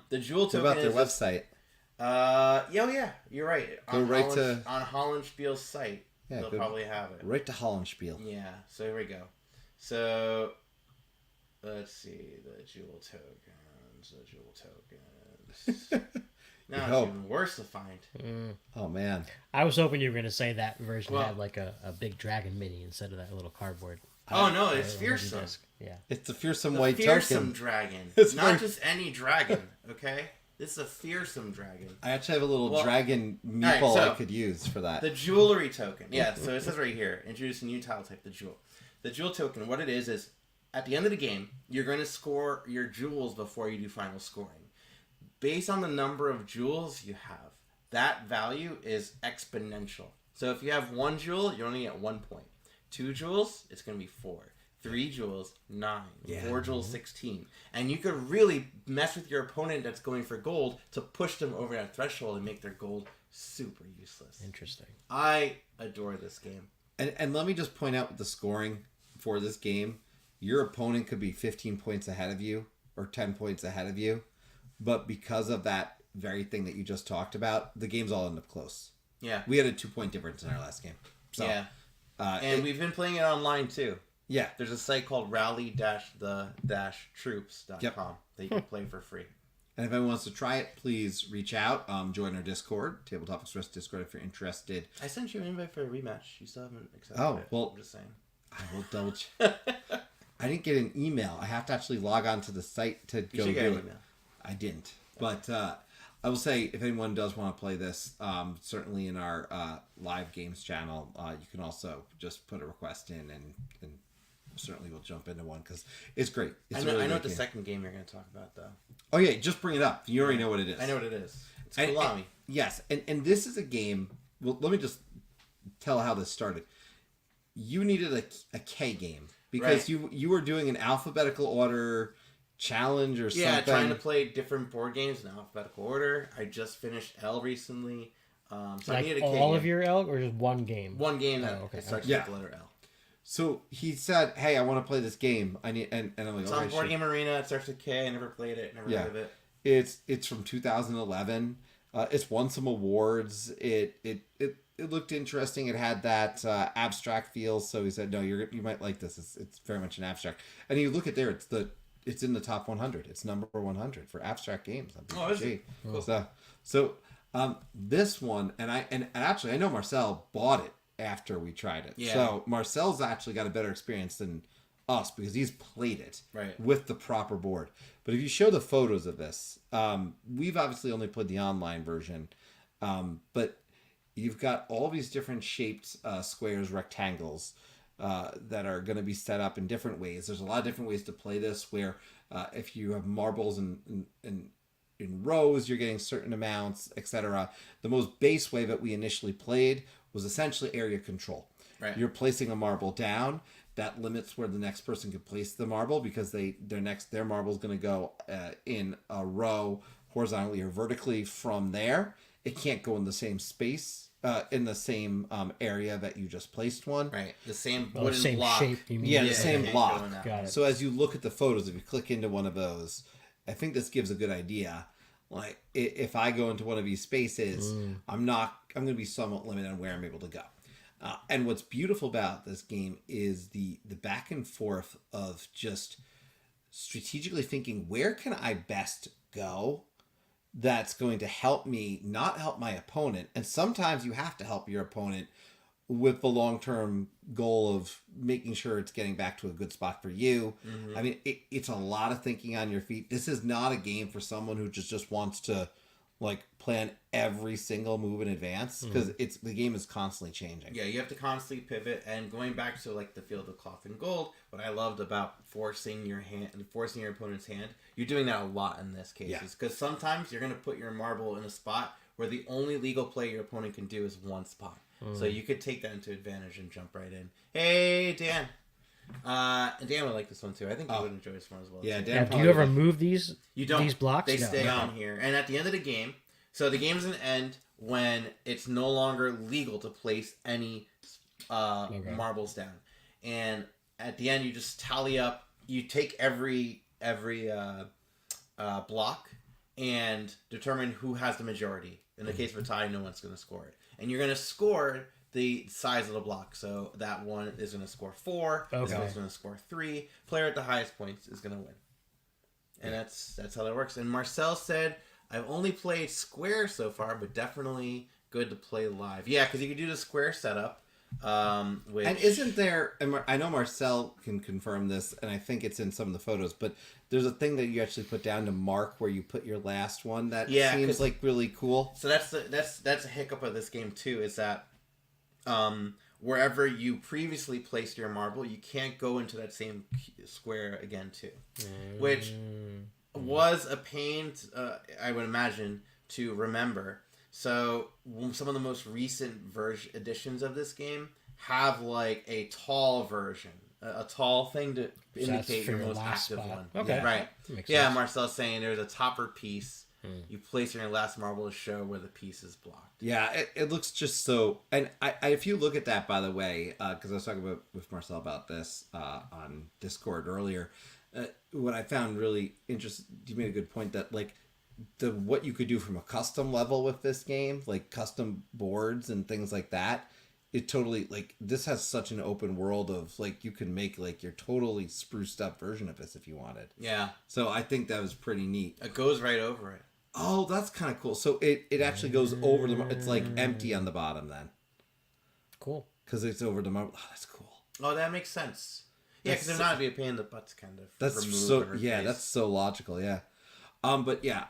The jewel token What about their is website? Yeah, you're right. Go right to on Hollandspiel's site. Yeah, they'll probably have it. Right to Hollandspiel. Yeah, so here we go. So let's see the jewel tokens. Now it's even worse to find. Oh man, I was hoping you were going to say that version Well- had like a big dragon mini instead of that little cardboard. Oh no, it's Or fearsome. disc. Yeah. it's a fearsome The white fearsome token. dragon. It's Not very- just any dragon, okay? This is a fearsome dragon. I actually have a little Well, dragon alright, meeple so I could use for that. The jewelry token. Yeah, so it says right here, introduce a new tile type, the jewel. The jewel token, what it is at the end of the game, you're going to score your jewels before you do final scoring. Based on the number of jewels you have, that value is exponential. So if you have 1 jewel, you're only at 1 point. 2 jewels, it's going to be 4. 3 jewels, 9. Yeah. 4 jewels, 16. And you could really mess with your opponent that's going for gold to push them over that threshold and make their gold super useless. Interesting. I adore this game. And let me just point out with the scoring for this game, your opponent could be 15 points ahead of you or 10 points ahead of you, but because of that very thing that you just talked about, the games all end up close. Yeah. We had a 2-point difference in our last game. So, Yeah. And we've been playing it online too. yeah. There's a site called rally-the-troops.com that you can play for free. And if anyone wants to try it, please reach out. Join our Discord, Tabletop Express Discord, if you're interested. I sent you an invite for a rematch. You still haven't accepted Oh, it. well- I'm just saying. I will double check. I didn't get an email. I have to actually log on to the site to You go should get do an it. email. I didn't. But I will say, if anyone does want to play this, certainly in our live games channel, you can also just put a request in, and certainly we'll jump into one because it's great. It's I a know, really I know great what the game. second game you're going to talk about, though. Oh yeah, just bring it up. You already know what it is. I know what it is. It's And- Kulami. Yes, and this is a game. Well, let me just tell how this started. You needed a K game because Right. you were doing an alphabetical order challenge or Yeah, something. trying to play different board games in alphabetical order. I just finished L recently. So I Like needed a K all game. of your elk or just one game? One game that Oh, okay. starts Yeah. with the letter L. So he said, "Hey, I want to play this game. I need," and I'm like, It's "Okay, on Board sure." Game Arena. It starts with K. I never played it. Never Yeah. heard of it. It's from 2011. It's won some awards. It looked interesting. It had that abstract feel. So he said, "No, you might like this. It's very much an abstract." And you look at there, it's in the top 100. It's number 100 for abstract games on Oh, is BGG. it? Cool. So this one, and actually I know Marcel bought it after we tried it. Yeah. So Marcel's actually got a better experience than us because he's played it Right. with the proper board. But if you show the photos of this, we've obviously only played the online version, but you've got all these different shaped squares, rectangles that are going to be set up in different ways. There's a lot of different ways to play this where if you have marbles in rows, you're getting certain amounts, etc. The most base way that we initially played was essentially area control. Right. You're placing a marble down. That limits where the next person can place the marble because their marble is going to go in a row horizontally or vertically from there, it can't go in the same space, in the same area that you just placed one. Right. The same Oh, wooden same block. shape, you mean? Yeah, the Yeah, same yeah, block. go in that Got one. it. So as you look at the photos, if you click into one of those, I think this gives a good idea. Like if I go into one of these spaces, I'm going to be somewhat limited on where I'm able to go. And what's beautiful about this game is the back and forth of just strategically thinking, where can I best go that's going to help me not help my opponent. And sometimes you have to help your opponent with the long-term goal of making sure it's getting back to a good spot for you. I mean, it's a lot of thinking on your feet. This is not a game for someone who just wants to like plan every single move in advance, because the game is constantly changing. Yeah, you have to constantly pivot. And going back to like the Field of Cloth and Gold, what I loved about forcing your opponent's hand, you're doing that a lot in this case. Because sometimes you're going to put your marble in a spot where the only legal play your opponent can do is one spot. So you could take that into advantage and jump right in. Hey, Dan. And Dan would like this one too. I think he would enjoy this one as well. Yeah, too. Dan. Now, do you ever move these? You don't. These blocks? They No. stay Okay. on here. And at the end of the game, so the game doesn't end when it's no longer legal to place any marbles down. And at the end, you just tally up. You take every block and determine who has the majority. In the case of a tie, no one's going to score it. And you're going to score the size of the block. So that one is going to score 4. This Okay. one's going to score 3. Player at the highest points is going to win. And that's how that works. And Marcel said, I've only played square so far, but definitely good to play live. Yeah, because you can do the square setup. Which... And isn't there, and I know Marcel can confirm this, and I think it's in some of the photos, but there's a thing that you actually put down to mark where you put your last one that seems like really cool. So that's a hiccup of this game too, is that wherever you previously placed your marble, you can't go into that same square again too. Which was a pain, I would imagine, to remember. So some of the most recent editions of this game have like a tall version, a tall thing to indicate for your your most last active spot. one. Okay. Right. That makes Yeah, sense. Marcel's saying there's a topper piece. You place your last marble to show where the piece is blocked. Yeah, it looks just so. And I if you look at that, by the way, because I was talking with Marcel about this on Discord earlier, what I found really interesting, you made a good point that like what you could do from a custom level with this game, like custom boards and things like that. It totally, like, this has such an open world of like you can make like your totally spruced up version of this if you wanted. Yeah. So I think that was pretty neat. It goes right over it. Oh, that's kind of cool. So it actually goes over the. It's like empty on the bottom then, Cool. because it's over the marble. Oh, that's cool. Oh, that makes sense. Yeah, because That's if not, it'd be a pain in the butt to kind of That's remove so. and Yeah, replace. that's so logical. Yeah. But yeah,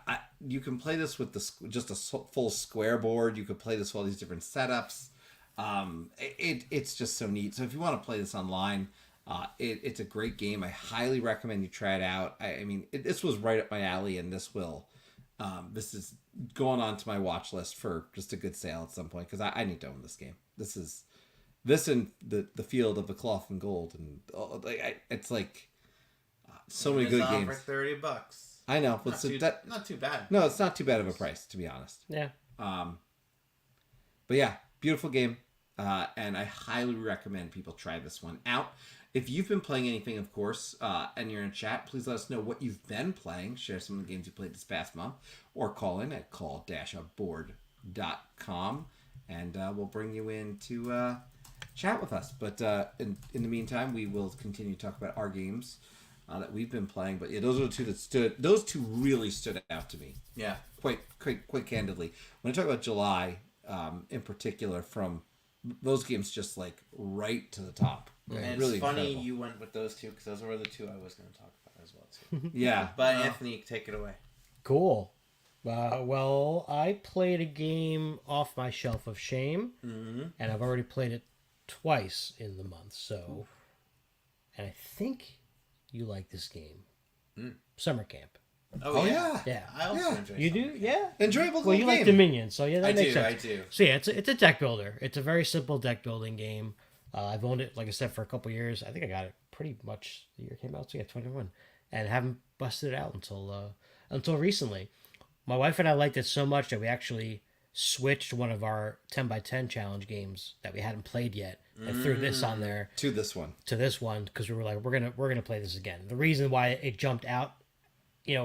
you can play this with just a full square board. You could play this with all these different setups. It's just so neat. So if you want to play this online, it's a great game. I highly recommend you try it out. I mean, this was right up my alley, and this is going on to my watch list for just a good sale at some point, because I need to own this game. This and the Field of the Cloth and Gold, and it's like so many good Amazon games. for $30. I know. Not too bad. No, it's not too bad of a price, to be honest. Yeah. But yeah, beautiful game. And I highly recommend people try this one out. If you've been playing anything, of course, and you're in chat, please let us know what you've been playing. Share some of the games you played this past month. Or call in at call-aboard.com. And we'll bring you in to chat with us. But in the meantime, we will continue to talk about our games that we've been playing. But yeah, those are the two those two really stood out to me. Yeah. Quite candidly. When I talk about July, in particular, from those games just like right to the top. And Really it's funny incredible. you went with those two, because those were the two I was going to talk about as well too. Yeah. But Anthony, take it away. Cool. Well, I played a game off my shelf of shame, and I've already played it twice in the month. So, and I think you like this game, Summer Camp. Oh yeah. Yeah, I also Yeah. enjoy you Summer do. Camp. Yeah. Enjoyable Well, you game. like Dominion, so yeah, that I makes do, sense. I do. So yeah, it's a deck builder. It's a very simple deck building game. I've owned it, like I said, for a couple years. I think I got it pretty much the year it came out. So yeah, 21, and haven't busted it out until recently. My wife and I liked it so much that we actually switched one of our 10x10 challenge games that we hadn't played yet and threw this on there To this one. to this one because we were like, we're gonna play this again. The reason why it jumped out,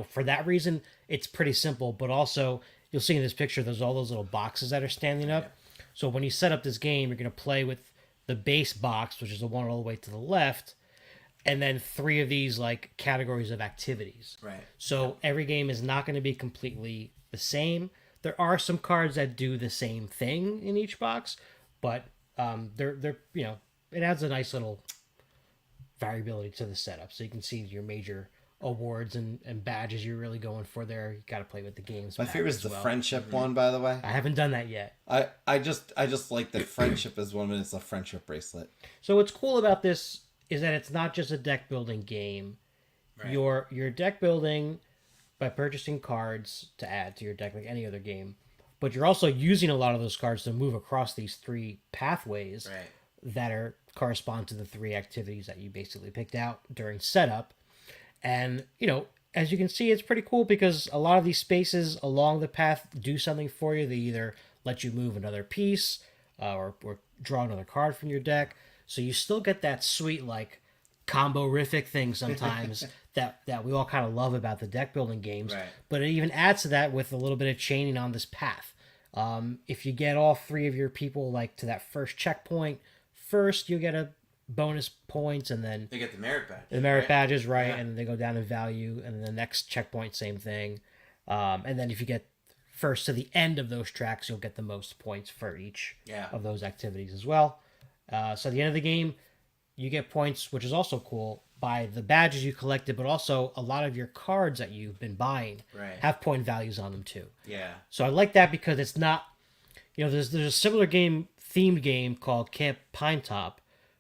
for that reason, it's pretty simple. But also, you'll see in this picture, there's all those little boxes that are standing up. So when you set up this game, you're gonna play with the base box, which is the one all the way to the left, and then 3 of these like categories of activities. Right. So every game is not going to be completely the same. There are some cards that do the same thing in each box, but they're it adds a nice little variability to the setup. So you can see your major awards and badges you're really going for there. You got to play with the games. My pack favorite is as the well. friendship one, by the way. I haven't done that yet. I just like that friendship is one, and it's a friendship bracelet. So what's cool about this is that it's not just a deck building game. Right. You're deck building by purchasing cards to add to your deck like any other game, but you're also using a lot of those cards to move across these 3 pathways Right. that correspond to the 3 activities that you basically picked out during setup. And as you can see, it's pretty cool because a lot of these spaces along the path do something for you. They either let you move another piece or draw another card from your deck. So you still get that sweet like combo-rific thing sometimes that we all kind of love about the deck building games. Right. But it even adds to that with a little bit of chaining on this path. If you get all 3 of your people like to that first checkpoint first, you get a bonus points, and then They get the merit badge. the merit right? badges, right? Yeah. And they go down in value, and then the next checkpoint, same thing. And then if you get first to the end of those tracks, you'll get the most points for each Yeah. of those activities as well. So at the end of the game, you get points, which is also cool, by the badges you collected, but also a lot of your cards that you've been buying Right. have point values on them too. Yeah. So I like that because it's not, there's a similar themed game called Camp Pinetop,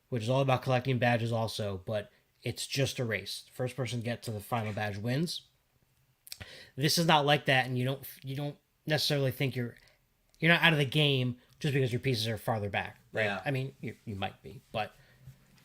which is all about collecting badges also, but it's just a race. First person to get to the final badge wins. This is not like that, and you don't necessarily think you're not out of the game just because your pieces are farther back, right? Yeah. I mean, you might be, but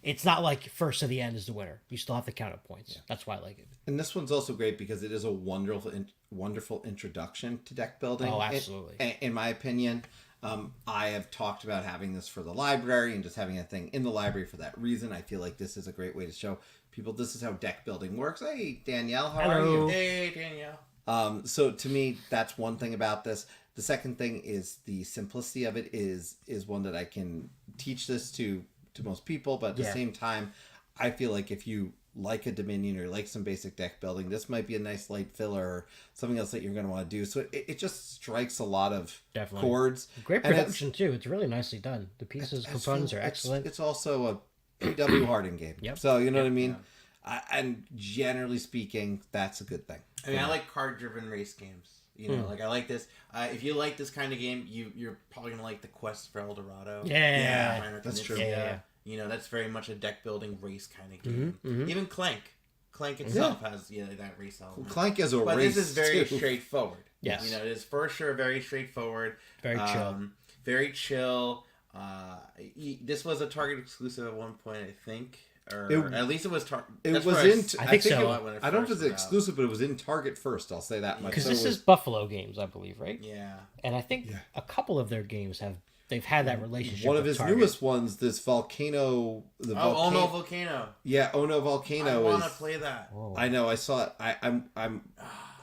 it's not like first to the end is the winner. You still have to count up points. Yeah. That's why I like it. And this one's also great because it is a wonderful introduction to deck building. Oh, absolutely. In my opinion, I have talked about having this for the library and just having a thing in the library for that reason. I feel like this is a great way to show people this is how deck building works. Hey, Danielle, how are Hello. you? Hey, Danielle. So to me, that's one thing about this. The second thing is the simplicity of it is one that I can teach this to most people, but at the same time, I feel like if you like a Dominion or like some basic deck building, this might be a nice light filler or something else that you're going to want to do. So it just strikes a lot of Definitely. chords. Great And production too. It's really nicely done. The pieces, components are excellent. It's also a PW Harding game. Yep. So you know what I mean? And generally speaking, that's a good thing. I mean, I like card-driven race games. Like I like this. If you like this kind of game, you're probably gonna like the Quest for El Dorado. Yeah. Minor that's true. Knizia. Yeah. That's very much a deck building race kind of game. Mhm. Even Clank itself has that race element. Clank is a But race. this is very too. straightforward. Yes. It is for sure very straightforward. Very chill. Very chill. This was a Target exclusive at one point, I think. Or at least it was Target. It was in. I think so. I don't know if it's exclusive, but it was in Target first. I'll say that much. Because So this it was- is Buffalo Games, I believe, right? Yeah. And I think a couple of their games they've had that relationship. one of with his Target. newest ones. This volcano. Oh no, Volcano! Yeah, Ono I Volcano want to is. play that. Whoa. I know. I saw it.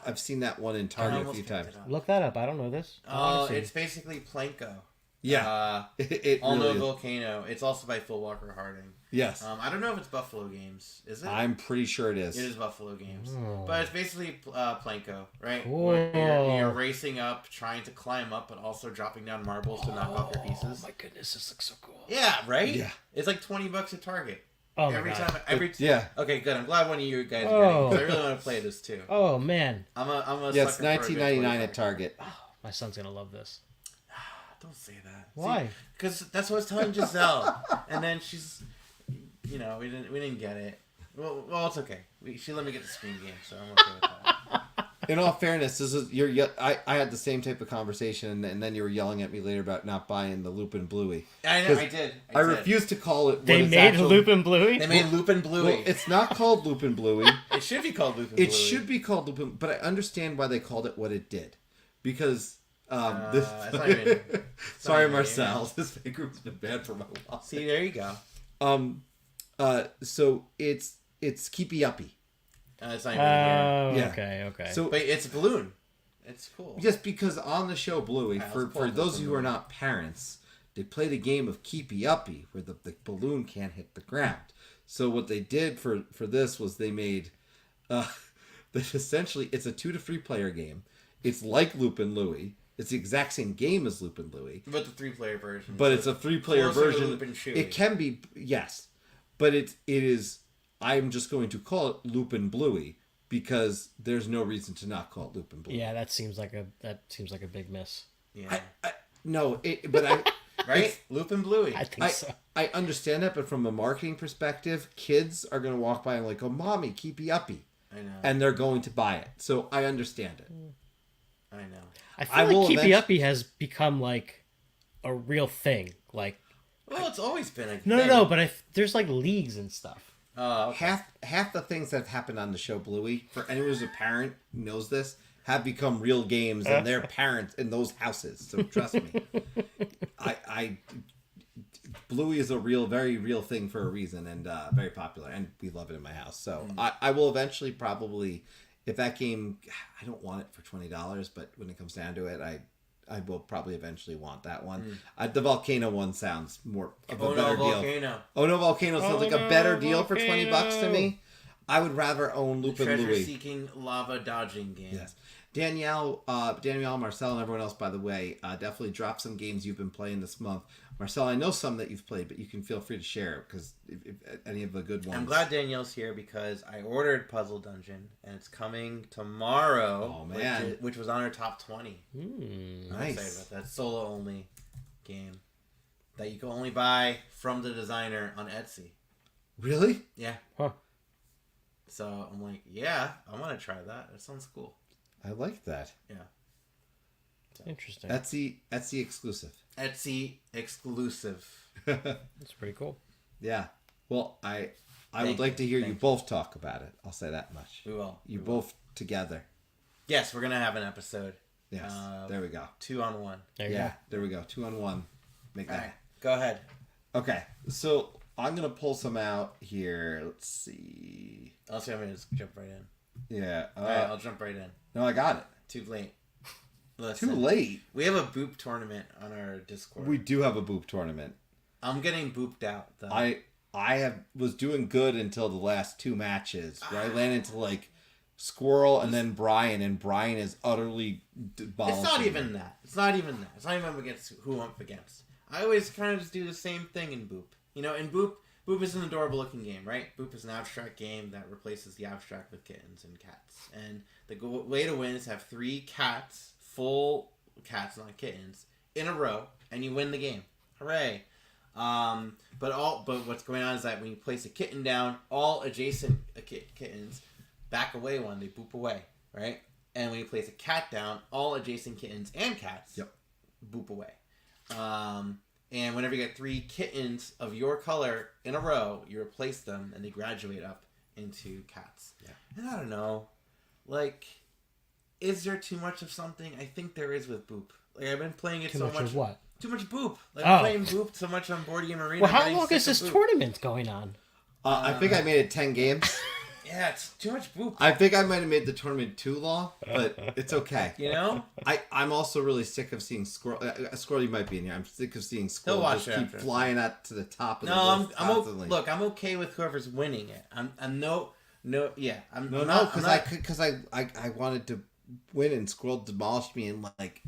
I've seen that one in I Target a almost few picked times. it up. Look that up. I don't know this. I Oh, wanna see. it's basically Planko. Yeah, it All really No is. Volcano. It's also by Phil Walker Harding. Yes, I don't know if it's Buffalo Games. Is it? I'm pretty sure it is. It is Buffalo Games. Oh. But it's basically Planko, right? Cool. Where you're racing up, trying to climb up, but also dropping down marbles to knock off your pieces. Oh my goodness, this looks so cool. Yeah, right? Yeah. It's like $20 at Target. Oh my every God. time. Yeah. Okay, good. I'm glad one of you guys are Oh. getting it, 'cause I really want to play this too. Oh man, I'm a Yeah, it's sucker for a good $19.99 toy at Target. my son's gonna love this. Don't say that. Why? Because that's what I was telling Giselle, and then she's, we didn't get it. Well, it's okay. She let me get the Scream game, so I'm okay with that. In all fairness, this is I had the same type of conversation, and then you were yelling at me later about not buying the Lupin Bluey. I know, 'Cause I did. I refuse to call it. What They it's made actually- Lupin Bluey. They made Lupin Bluey. Well, it's not called Lupin Bluey. It should be called Lupin Bluey. It should be called Lupin, but I understand why they called it what it did. because it's not even- sorry, even- Marcel, this fake group's been bad for my wallet. See, there you go. So it's Keepy Uppy. It's not even here. Yeah. Okay. So But it's balloon. It's cool. just because on the show Bluey, Alright, for let's pull those this who one are up. not parents, they played a game of Keepy Uppy where the balloon can't hit the ground. So what they did for this was they made that essentially it's a 2 to 3 player game. It's like Loopin' Louie. It's the exact same game as Loopin' Louie, But the 3-player version. but So it's a 3-player closer to version. Loopin' Chewie. It can be, yes, but it is. I'm just going to call it Loopin' Bluey because there's no reason to not call it Loopin' Bluey. Yeah, that seems like a big miss. Yeah. No, but I. Right? Loopin' Bluey. I think so. I understand that, but from a marketing perspective, kids are going to walk by and like, oh, mommy, Keepy Uppy. I know. And they're going to buy it. So I understand it. I know. I I feel will like Keepy eventually- Uppy has become like a real thing. Like Well, it's always been a no, thing. but there's like leagues and stuff. Oh, okay. Half the things that have happened on the show Bluey, for anyone who's a parent who knows this, have become real games and their parents in those houses. So trust me. I Bluey is a very real thing for a reason and very popular, and we love it in my house. So I will eventually probably, if that game, I don't want it for $20, but when it comes down to it, I will probably eventually want that one. The Volcano one sounds more of a Oh better no, deal. Volcano. Oh no, Volcano sounds like a no, better deal for $20 to Volcano. me. I would rather own Loopin' Louie. Treasure-seeking, lava-dodging game. Yes. Danielle, Marcel, and everyone else, by the way, definitely drop some games you've been playing this month. Marcel, I know some that you've played, but you can feel free to share because if any of the good ones. I'm glad Danielle's here because I ordered Puzzle Dungeon and it's coming tomorrow. Oh, man. Which was on our top 20. I'm Nice. excited about that. Solo only game that you can only buy from the designer on Etsy. Really? Yeah. Huh. So I'm like, yeah, I want to try that. That sounds cool. I like that. Yeah. Interesting. Etsy exclusive. Etsy exclusive. That's pretty cool. Yeah. Well, I would Thank like you. to hear you Thank both talk about it. I'll say that much. We will. You We will. both together. Yes, we're going to have an episode. Yes. There we go. 2-on-1. There you Yeah. There we go. 2 on 1. Make All that. right. Go ahead. Okay. So I'm gonna pull some out here. Let's see. I'll see. I'm going to just jump right in. Yeah. All right, I'll jump right in. No, I got it. Too late. Listen, Too late. We have a boop tournament on our Discord. We do have a boop tournament. I'm getting booped out though. I was doing good until the last 2 matches where I ran into like Squirrel and then Brian, and Brian is utterly demolishing. It's not even that. It's not even that. It's not even up against who I'm up against. I always kind of just do the same thing in Boop. You know, in Boop is an adorable looking game, right? Boop is an abstract game that replaces the abstract with kittens and cats. And the way to win is have 3 cats, full cats, not kittens, in a row, and you win the game. Hooray! But what's going on is that when you place a kitten down, all adjacent kittens back away one. They boop away, right? And when you place a cat down, all adjacent kittens and cats boop away. And whenever you get 3 kittens of your color in a row, you replace them and they graduate up into cats. Yeah. And I don't know, like, is there too much of something? I think there is with Boop. Like, I've been playing it Too so much much. of what? Too much Boop. Like, Oh. I'm playing Boop so much on Board Game Arena. Well, how getting long sick is this of Boop. tournament going on? I think I made it 10 games. Yeah, it's too much Boop. I think I might have made the tournament too long, but it's okay. You know? I'm also really sick of seeing Squirrel. Squirrel, you might be in here. I'm sick of seeing Squirrel watch just it keep after. flying up to the top of No, the I'm list constantly. look. I'm okay with whoever's winning it. I'm yeah. I'm No, not, because I wanted to win and Squirrel demolished me in like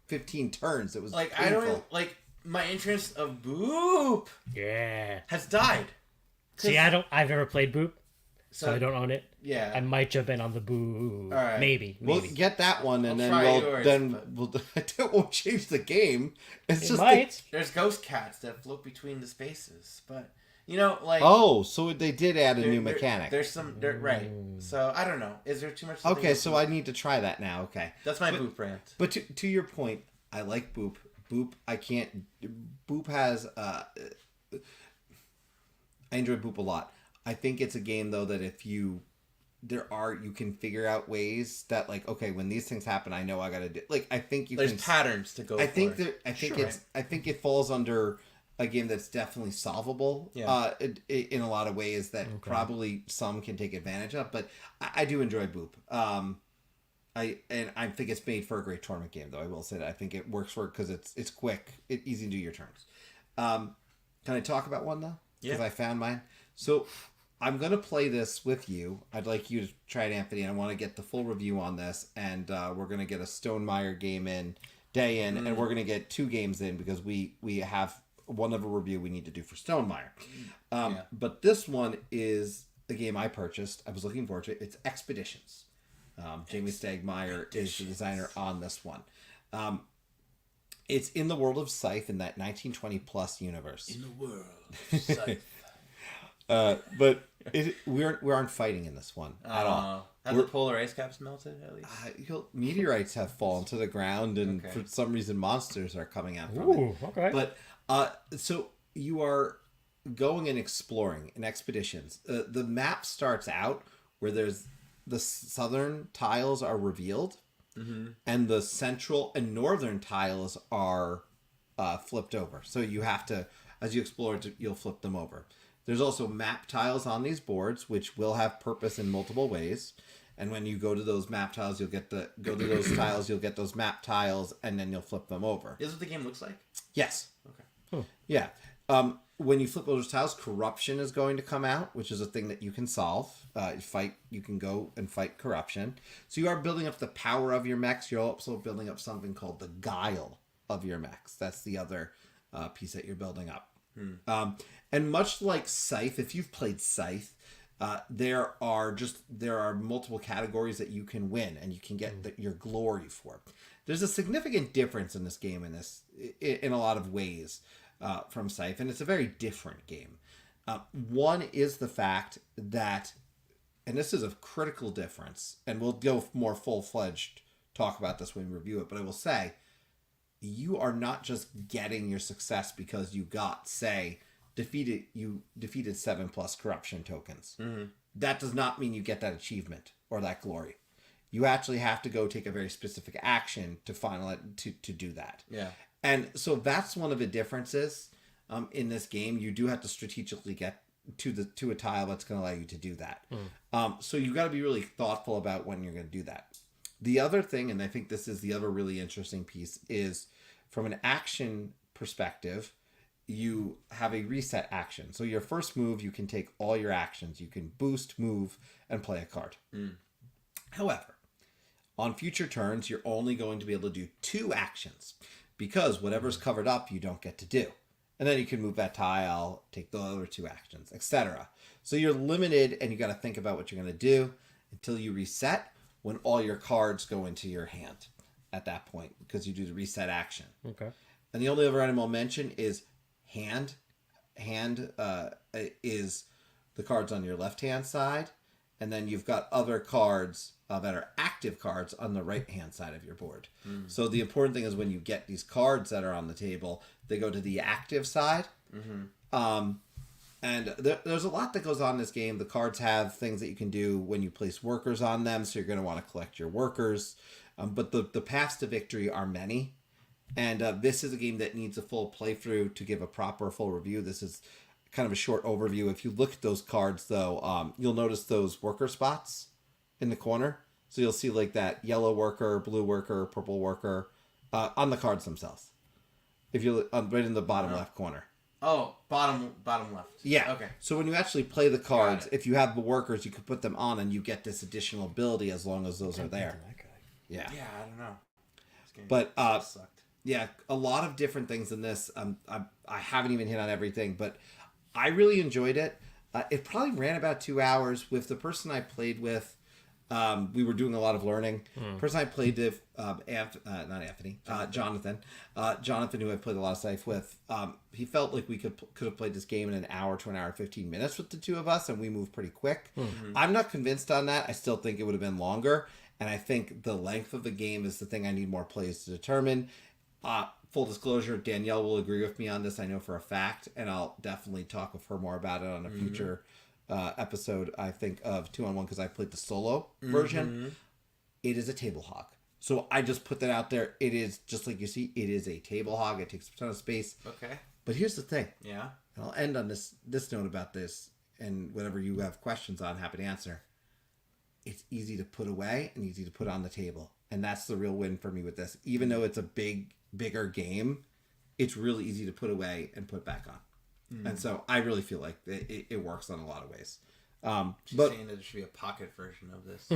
15 turns. It was like painful. I don't like my interest of Boop Yeah. has died. See, I've never played Boop, so I So don't own it. yeah, I might jump in on the Boo. All right. Maybe. We'll get that one, and I'll then try we'll yours, it won't change the game. It's It just might. there's ghost cats that float between the spaces, but you know, like Oh, so they did add a there- new there- mechanic. There's some right. So I don't know. Is there too much? Okay, so I need to try that now. Okay, that's my but- Boop rant. but to your point, I like Boop. Boop, I can't. Boop has. I enjoy Boop a lot. I think it's a game though that if you you can figure out ways that like, okay, when these things happen, I know I got to do, like, I think There's patterns to go. I think it falls under a game that's definitely solvable. Yeah. In a lot of ways that probably some can take advantage of, but I do enjoy Boop. I think it's made for a great tournament game, though. I will say that I think it works for it because it's quick, easy to do your turns. Can I talk about one though? Because I found mine. So I'm gonna play this with you. I'd like you to try it, Anthony, and I want to get the full review on this. And we're gonna get a Stonemaier game day in, and we're gonna get 2 games in because we have one of a review we need to do for Stonemaier. But this one is the game I purchased. I was looking forward to it. It's Expeditions. Jamie Stegmaier is the designer on this one. It's in the world of Scythe in that 1920 plus universe. In the world of Scythe. But we aren't fighting in this one at all. Have the polar ice caps melted at least? Meteorites have fallen to the ground, and for some reason monsters are coming out from Ooh, it. okay. But so you are going and exploring in expeditions. The map starts out where there's the southern tiles are revealed, and the central and northern tiles are flipped over. So you have to, as you explore, you'll flip them over. There's also map tiles on these boards, which will have purpose in multiple ways. And when you go to those map tiles, you'll get those tiles, you'll get those map tiles, and then you'll flip them over. Is what the game looks like? Yes. Okay. Yeah. When you flip those tiles, corruption is going to come out, which is a thing that you can solve. You can go and fight corruption. So you are building up the power of your mechs. You're also building up something called the guile of your mechs. That's the other piece that you're building up. And much like Scythe, if you've played Scythe, there are multiple categories that you can win, and you can get your glory for. There's a significant difference in this game in a lot of ways from Scythe, and it's a very different game. One is the fact that, and this is a critical difference, and we'll go more full-fledged talk about this when we review it, but I will say, you are not just getting your success because you got, say, defeated 7+ corruption tokens. That does not mean you get that achievement or that glory. You actually have to go take a very specific action to do that. Yeah. And so that's one of the differences in this game. You do have to strategically get to a tile that's going to allow you to do that. So you've got to be really thoughtful about when you're going to do that. The other thing, and I think this is the other really interesting piece, is from an action perspective, you have a reset action. So your first move, you can take all your actions. You can boost, move, and play a card. However, on future turns, you're only going to be able to do 2 actions because whatever's covered up, you don't get to do. And then you can move that tile, take the other 2 actions, etc. So you're limited, and you got to think about what you're going to do until you reset, when all your cards go into your hand at that point, because you do the reset action. Okay. And the only other item I'll mention is hand. Hand is the cards on your left-hand side, and then you've got other cards that are active cards on the right-hand side of your board. So the important thing is when you get these cards that are on the table, they go to the active side. And there's a lot that goes on in this game. The cards have things that you can do when you place workers on them, so you're going to want to collect your workers. But the paths to victory are many. And this is a game that needs a full playthrough to give a proper full review. This is kind of a short overview. If you look at those cards, though, you'll notice those worker spots in the corner. So you'll see like that yellow worker, blue worker, purple worker on the cards themselves. If you look right in the bottom left corner. Oh, bottom left. Yeah. Okay. So when you actually play the cards, if you have the workers, you can put them on, and you get this additional ability as long as those are there. Yeah. Yeah, I don't know. This game But sucked. yeah, a lot of different things in this. I haven't even hit on everything, but I really enjoyed it. It probably ran about 2 hours. With the person I played with, we were doing a lot of learning. The person I played with, not Anthony, Jonathan. Jonathan, who I played a lot of Scythe with, he felt like we could have played this game in an hour to an hour and 15 minutes with the 2 of us, and we moved pretty quick. I'm not convinced on that. I still think it would have been longer, and I think the length of the game is the thing I need more plays to determine. Full disclosure, Danielle will agree with me on this, I know for a fact, and I'll definitely talk with her more about it on a future episode, I think, of 2-on-1 because I played the solo version. It is a table hog. So I just put that out there. It is, just like you see, it is a table hog. It takes a ton of space. Okay. But here's the thing. Yeah. And I'll end on this note about this, and whatever you have questions on, happy to answer. It's easy to put away and easy to put on the table. And that's the real win for me with this. Even though it's a bigger game, it's really easy to put away and put back on. And so I really feel like it works on a lot of ways. She's But saying that there should be a pocket version of this.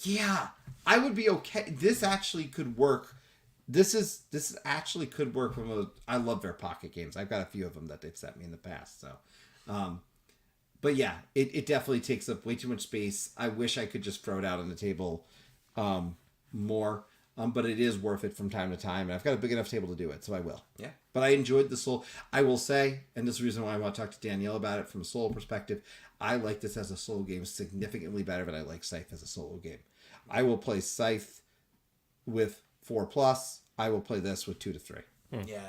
Yeah, I would be okay. This actually could work. This actually could work I love their pocket games. I've got a few of them that they've sent me in the past. So, but yeah, it definitely takes up way too much space. I wish I could just throw it out on the table more. But it is worth it from time to time. And I've got a big enough table to do it, so I will. Yeah. But I enjoyed the solo. I will say, and this is the reason why I want to talk to Danielle about it from a solo perspective, I like this as a solo game significantly better than I like Scythe as a solo game. I will play Scythe with 4+. I will play this with 2 to 3. Yeah,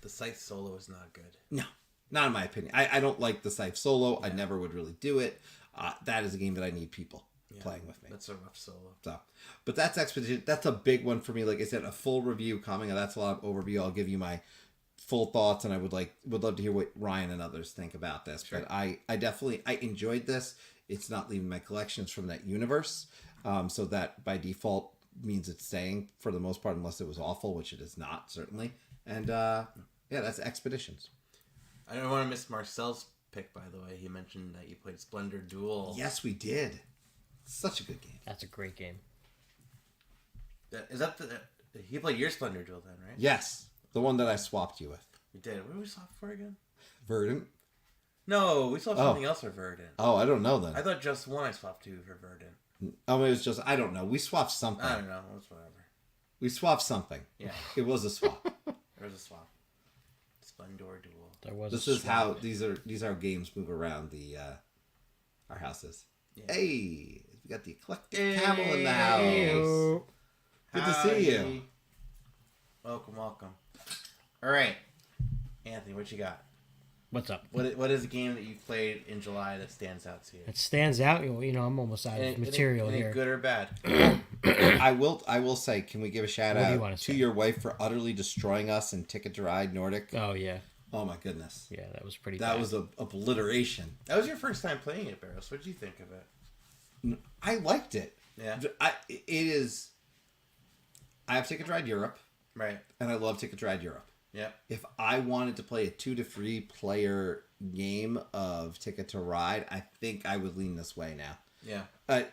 the Scythe solo is not good. No, not in my opinion. I don't like the Scythe solo. I never would really do it. That is a game that I need people playing with me. That's a rough solo. So, but that's Expedition. That's a big one for me. Like I said, a full review coming. That's a lot of overview. I'll give you my full thoughts, and I would love to hear what Ryan and others think about this. Sure. But I definitely enjoyed this. It's not leaving my collections from that universe, so that by default means it's staying for the most part, unless it was awful, which it is not, certainly. And yeah, that's Expeditions. I don't want to miss Marcel's pick, by the way. He mentioned that you played Splendor Duel. Yes, we did. Such a good game. That's a great game. Is that he played your Splendor Duel then, right? Yes, the one that I swapped you with. We did. What did we swap for again? Verdant. No, we swapped something else for Verdant. Oh, I don't know then. I thought just one I swapped to for Verdant. Oh, it was just, I don't know. We swapped something. I don't know. It's whatever. We swapped something. Yeah. It was a swap. There was a swap. Splendor Duel. There was. This is how these are how games move around the our houses. Yeah. Hey, we got the eclectic camel in the house. Hey-o. Good to see you. Welcome. All right, Anthony, what you got? What's up? What is a game that you played in July that stands out to you? It stands out. You know, I'm almost out of material here. Good or bad? I will say, can we give a shout What do you out wanna to say? your wife for utterly destroying us in Ticket to Ride Nordic? Oh yeah, Oh my goodness. yeah, that was pretty. That bad. was a obliteration. That was your first time playing it, Barros. What did you think of it? I liked it. Yeah. It is. I have Ticket to Ride Europe, Right. and I love Ticket to Ride Europe. Yeah. If I wanted to play a 2 to 3 player game of Ticket to Ride, I think I would lean this way now. Yeah.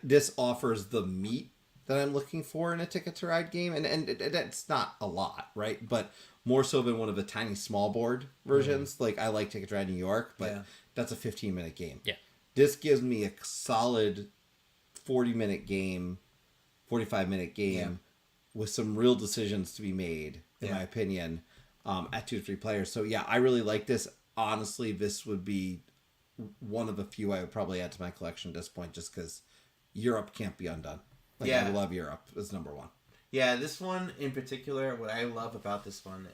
This offers the meat that I'm looking for in a Ticket to Ride game, and it's not a lot, right? But more so than one of the tiny small board versions. Like I like Ticket to Ride New York, but that's a 15-minute game. Yeah. This gives me a solid 40-minute game, 45-minute game with some real decisions to be made, in my opinion, at 2 to 3 players. So yeah, I really like this. Honestly, this would be one of the few I would probably add to my collection at this point, just because Europe can't be undone. Like, I love Europe as number one. Yeah, this one in particular, what I love about this one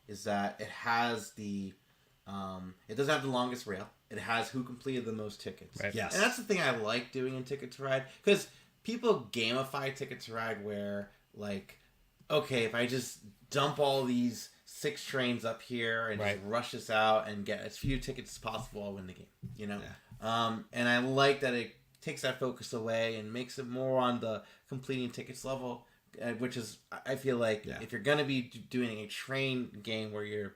is that it has the, it doesn't have the longest rail. It has who completed the most tickets. Right. Yes. And that's the thing I like doing in Ticket to Ride. Because people gamify Ticket to Ride where, like, okay, if I just dump all these 6 trains up here and just rush this out and get as few tickets as possible, I'll win the game. You know? Yeah. And I like that it takes that focus away and makes it more on the completing tickets level, which is, I feel like, if you're going to be doing a train game where you're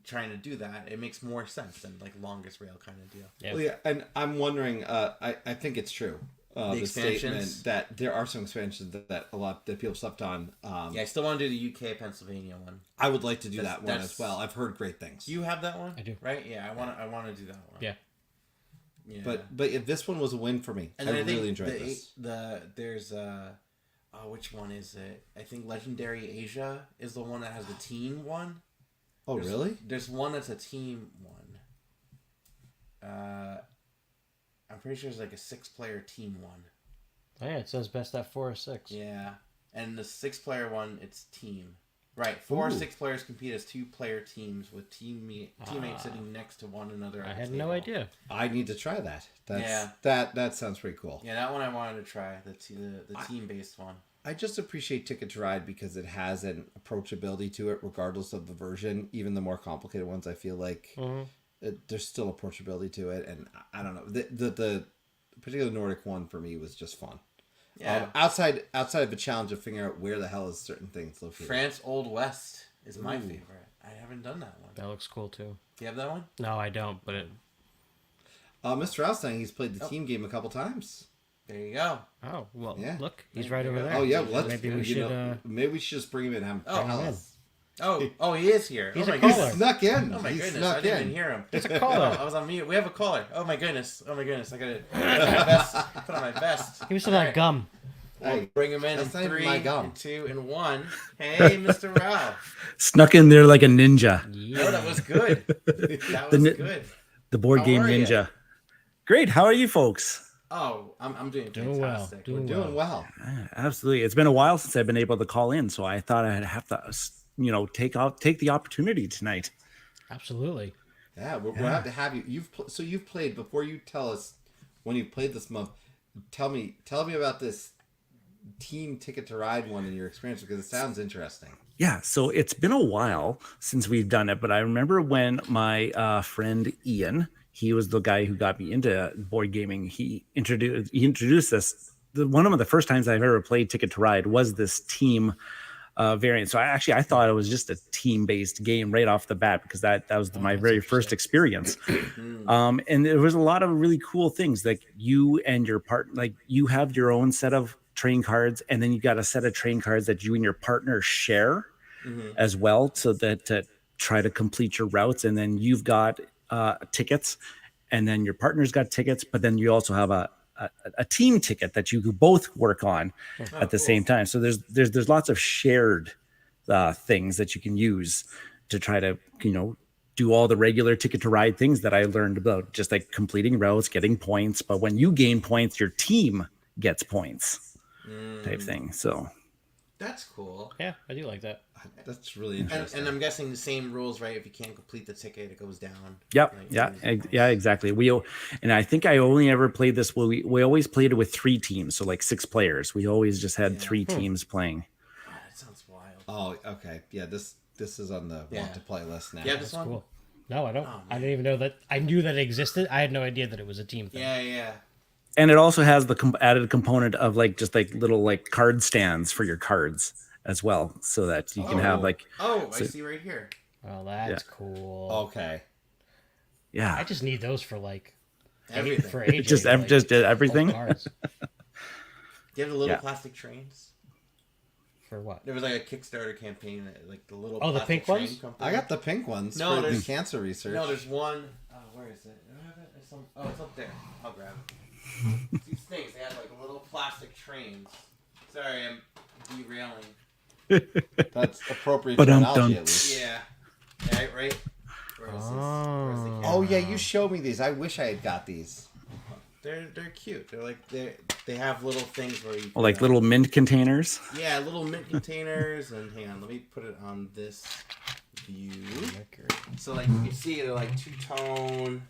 trying to do that, it makes more sense than like longest rail kind of deal. Yeah. Well, yeah, and I'm wondering, I think it's true. The expansions? statement that there are some expansions that a lot that people slept on. Yeah, I still want to do the UK Pennsylvania one. I would like to do that one that's- as well. I've heard great things. Do you have that one? I do. Right? Yeah, I want to do that one. Yeah. Yeah. But if this one was a win for me, and I then I think really enjoyed this. There's which one is it? I think Legendary Asia is the one that has the team one. Oh, really? There's one that's a team one. I'm pretty sure it's like a 6-player team one. Oh, yeah, it says best at 4 or 6. Yeah, and the 6-player one, it's team. Right, 4 or Ooh. 6 players compete as 2-player teams with teammates sitting next to one another. I at had the no table. idea. I need to try that. Yeah. That sounds pretty cool. Yeah, that one I wanted to try, the team-based one. I just appreciate Ticket to Ride because it has an approachability to it, regardless of the version. Even the more complicated ones, I feel like there's still approachability to it, and I don't know, the particular Nordic one for me was just fun. Yeah. Outside of the challenge of figuring out where the hell is certain things located. France Old West is my Ooh. favorite. I haven't done that one. That looks cool too. Do you have that one? No, I don't. But Mr. Al saying he's played the team game a couple times. There you go. oh well, Yeah. look, he's right over there. Oh yeah, well, let's, maybe we you should. know, maybe we should just bring him in. And Oh, tell him in. us. Oh, he is here. He's oh a my caller. goodness. He snuck in. Oh my He goodness, snuck I didn't in. even hear him. It's a caller. I was on mute. We have a caller. Oh my goodness. I gotta put on my vest. Put on my vest. Give me some of that gum. Hey, Bring him in That's not in even 3, my gum. and 2, and 1. Hey, Mr. Ralph. Snuck in there like a ninja. No, that was good. That was ni- good. The board How game are ya? ninja. Great. How are you folks? Oh, I'm doing Doing well, fantastic. doing We're Doing well. Absolutely. It's been a while since I've been able to call in, so I thought I'd have to, take the opportunity tonight. Absolutely. Yeah, we'll have to have you. You've played before. You tell us when you played this month. Tell me about this team Ticket to Ride one and your experience because it sounds interesting. Yeah, so it's been a while since we've done it, but I remember when my friend Ian, he was the guy who got me into board gaming. He introduced us. One of the first times I've ever played Ticket to Ride was this team variant. So I thought it was just a team-based game right off the bat because that was my very first experience. And there was a lot of really cool things, like you and your partner, like you have your own set of train cards, and then you got a set of train cards that you and your partner share as well, so that to try to complete your routes. And then you've got tickets, and then your partner's got tickets, but then you also have a team ticket that you could both work on at the same time. So there's lots of shared things that you can use to try to do all the regular Ticket to Ride things that I learned about, just like completing routes, getting points. But when you gain points, your team gets points, type thing. So That's cool. Yeah, I do like that. That's really interesting. And I'm guessing the same rules, right? If you can't complete the ticket, it goes down. Yep. Like, Yeah. it's- Yeah. Exactly. And I think I only ever played this. We always played it with 3 teams, so like 6 players. We always just had 3 teams playing. Oh, that sounds wild. Oh, okay. Yeah, this is on the want to play list now. Yeah, this That's one. cool. No, I don't. Oh, I didn't even know that. I knew that it existed. I had no idea that it was a team thing. Yeah. And it also has the added component of just little card stands for your cards as well, so that you can have I see right here. Well, that's cool. Okay. I just need those for Everything. for AJ. just everything. both cards. Do you have the little Yeah. plastic trains? For what? There was a Kickstarter campaign that the little Oh, the plastic pink train ones? company. I got the pink ones No, for the there's- cancer research. No, there's one. Oh, where is it? Do I have it? It's up there. I'll grab it. These things, they had little plastic trains. Sorry, I'm derailing. That's appropriate Ba-dum-dum. terminology at least. Yeah. Right? Where is this? Where's the Oh camera? yeah, you showed me these. I wish I had got these. They're cute. They have little things where you can, Little mint containers. yeah, little mint containers. And hang on, let me put it on this view. So you can see they're two-tone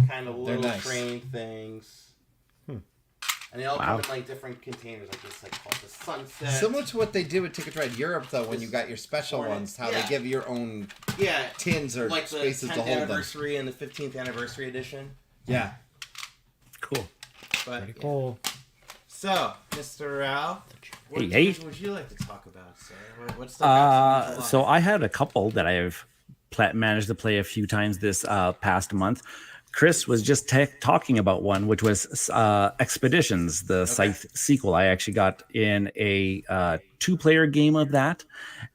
kind of little nice. train things. And they all come in different containers, like this, called the Sunset. Similar to what they did with Ticket to Ride Europe, though, when This you got your special Hornet. ones, how Yeah. they give you your own Yeah, tins or like the spaces 10th to hold them. anniversary and the 15th anniversary edition. Yeah. Cool. But Pretty cool. So, Mr. Rao, what Hey, games hey. would you like to talk about, sir? What's the So I had a couple that I've managed to play a few times this past month. Chris was just talking about one, which was Expeditions, the Scythe sequel. I actually got in a 2-player game of that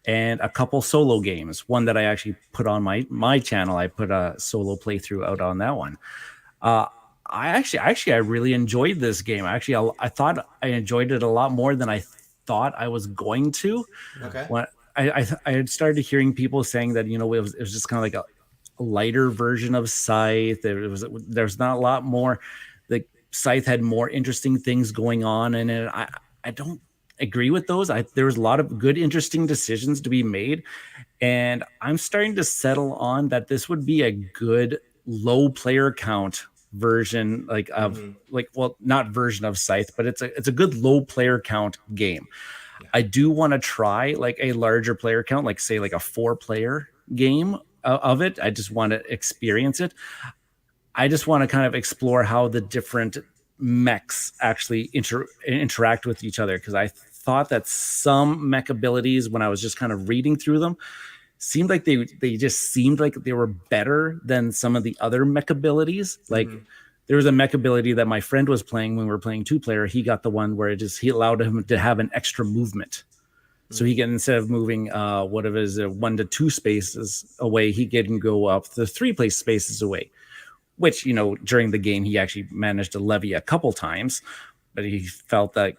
and a couple solo games. One that I actually put on my channel. I put a solo playthrough out on that one. I really enjoyed this game. Actually, I thought I enjoyed it a lot more than I thought I was going to. Okay. When I had started hearing people saying that it was just kind of like a lighter version of Scythe. There's not a lot more. The Scythe had more interesting things going on in it. I don't agree with those. There was a lot of good, interesting decisions to be made, and I'm starting to settle on that this would be a good low player count version, like of like, well, not version of Scythe, but it's a good low player count game. I do want to try like a larger player count, like say like a 4-player game of it. I just want to experience it. I just want to kind of explore how the different mechs actually interact with each other, because I thought that some mech abilities, when I was just kind of reading through them, seemed like they just seemed like they were better than some of the other mech abilities. Like there was a mech ability that my friend was playing when we were playing 2-player. He got the one where he allowed him to have an extra movement. So he can, instead of moving 1 to 2 spaces away, he can go up the 3 spaces away, which, during the game, he actually managed to levy a couple times, but he felt that,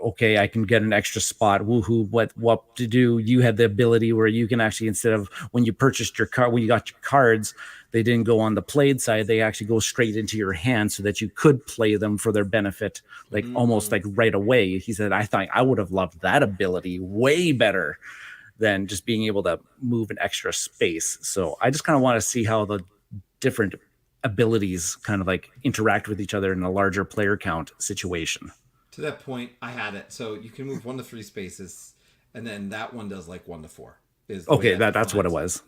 okay, I can get an extra spot. Woohoo! What to do? You had the ability where you can actually, instead of when you purchased your card, when you got your cards, they didn't go on the played side. They actually go straight into your hand so that you could play them for their benefit, like almost like right away. He said, I thought I would have loved that ability way better than just being able to move an extra space. So I just kind of want to see how the different abilities kind of like interact with each other in a larger player count situation. To that point, I had it. So you can move 1 to 3 spaces, and then that one does like 1 to 4. Okay, that's what it was.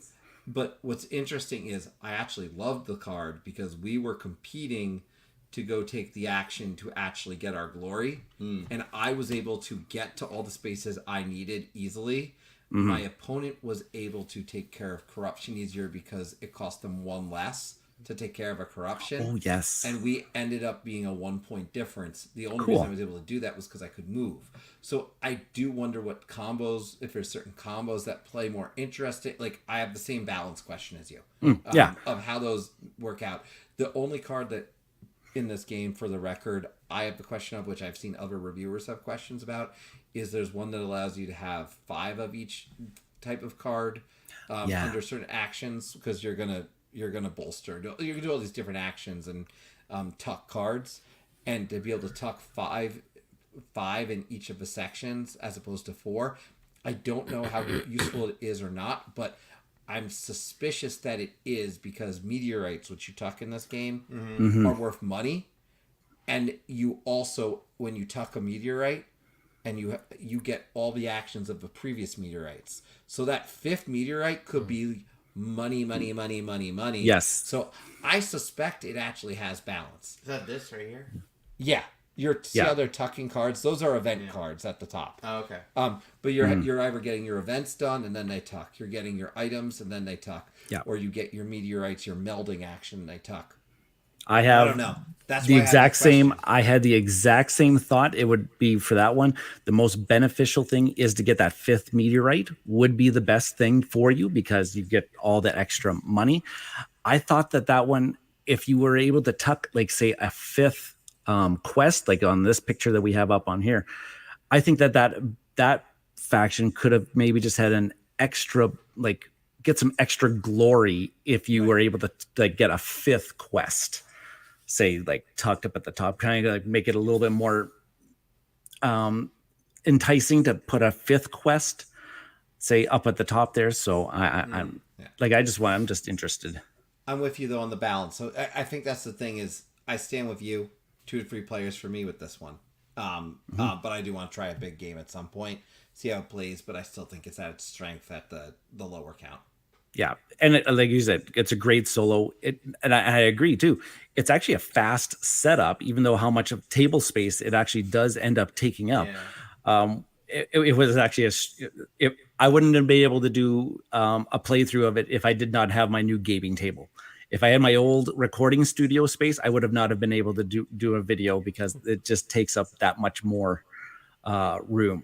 But what's interesting is I actually loved the card because we were competing to go take the action to actually get our glory. And I was able to get to all the spaces I needed easily. My opponent was able to take care of corruption easier because it cost them 1 less to take care of a corruption. Oh, yes. And we ended up being a 1-point difference. The only reason I was able to do that was because I could move. So I do wonder what combos, if there's certain combos that play more interesting. Like, I have the same balance question as you. Of how those work out. The only card that in this game, for the record, I have the question of, which I've seen other reviewers have questions about, is there's one that allows you to have 5 of each type of card under certain actions, because you're gonna bolster. You can do all these different actions and tuck cards, and to be able to tuck five in each of the sections as opposed to 4. I don't know how useful it is or not, but I'm suspicious that it is, because meteorites, which you tuck in this game, are worth money, and you also, when you tuck a meteorite, and you get all the actions of the previous meteorites, so that 5th meteorite could be money. Yes. So I suspect it actually has balance. Is that this right here? Yeah. See how they're tucking cards? Those are event cards at the top. Oh, okay. But you're either getting your events done and then they tuck. You're getting your items and then they tuck. Yeah. Or you get your meteorites, your melding action, and they tuck. I don't know. That's the why exact same. question. I had the exact same thought. It would be for that one. The most beneficial thing is to get that 5th meteorite. Would be the best thing for you because you get all that extra money. I thought that one, if you were able to tuck, like say a 5th quest, like on this picture that we have up on here, I think that faction could have maybe just had an extra, like, get some extra glory if you were able to like get a 5th quest, say like tucked up at the top, kind of like make it a little bit more enticing to put a 5th quest, say, up at the top there. So I'm just interested. I'm with you though on the balance. So I think that's the thing, is I stand with you. 2 to 3 players for me with this one. But I do want to try a big game at some point, see how it plays, but I still think it's at its strength at the lower count. Yeah. And like you said, it's a great solo. And I agree too. It's actually a fast setup, even though how much of table space it actually does end up taking up. Yeah. It was actually I wouldn't have been able to do a playthrough of it if I did not have my new gaming table. If I had my old recording studio space, I would have not have been able to do a video because it just takes up that much more room.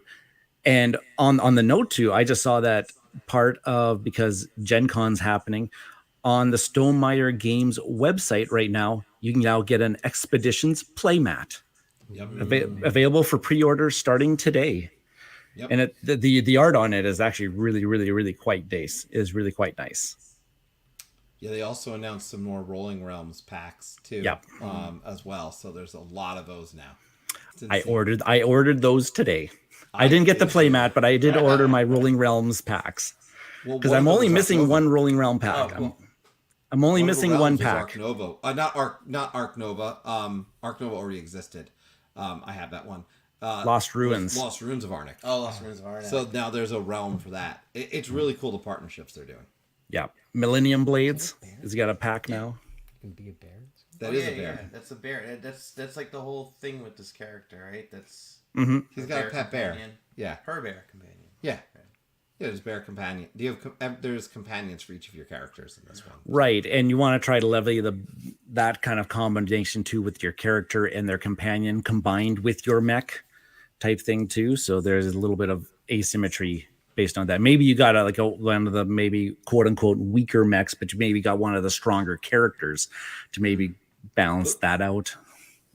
And on the note too, I just saw that part of, because Gen Con's happening on the Stonemaier Games website right now, you can now get an Expeditions playmat. Available for pre-order starting today. Yep. And the art on it is actually really quite nice. Is really quite nice. Yeah, they also announced some more Rolling Realms packs too, as well. So there's a lot of those now. It's I insane. ordered those today. I didn't get the playmat, but I did order my Rolling Realms packs Well, because one I'm of them only was Ark missing Nova. one Rolling Realm pack. Oh, cool. I'm only One of the missing one realms was pack. Ark Nova. Not Ark Nova. Ark Nova already existed. I have that one. Lost Ruins. Lost Ruins of Arnak. Oh, Lost Ruins of Arnak. So now there's a realm for that. It's really cool the partnerships they're doing. Yeah, Millennium Blades. Has got a pack now. Can be a bear. That is a bear. Yeah, that's a bear. That's like the whole thing with this character, right? That's He's got a pet bear. companion. Yeah. Her bear companion. Yeah. Yeah, there's bear companion. Do you have there's companions for each of your characters in this one. Right, and you want to try to level that kind of combination too with your character and their companion combined with your mech type thing too. So there's a little bit of asymmetry based on that. Maybe you got one of the maybe quote unquote weaker mechs, but you maybe got one of the stronger characters to maybe balance that out.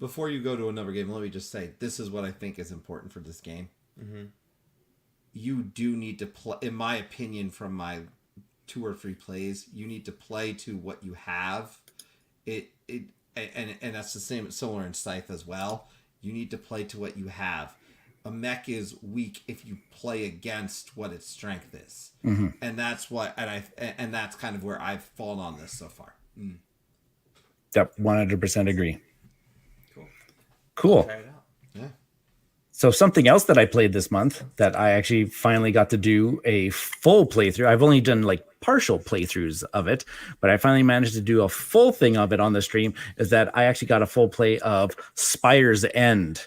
Before you go to another game, let me just say this is what I think is important for this game. Mm-hmm. You do need to play, in my opinion, from my 2 or 3 plays, you need to play to what you have. And that's the same, similar in Scythe as well. You need to play to what you have. A mech is weak if you play against what its strength is, and that's what, and that's kind of where I've fallen on this so far. Yep, 100% agree. Cool. Cool. Try it out. Yeah. So something else that I played this month that I actually finally got to do a full playthrough. I've only done like partial playthroughs of it, but I finally managed to do a full thing of it on the stream. Is that I actually got a full play of Spire's End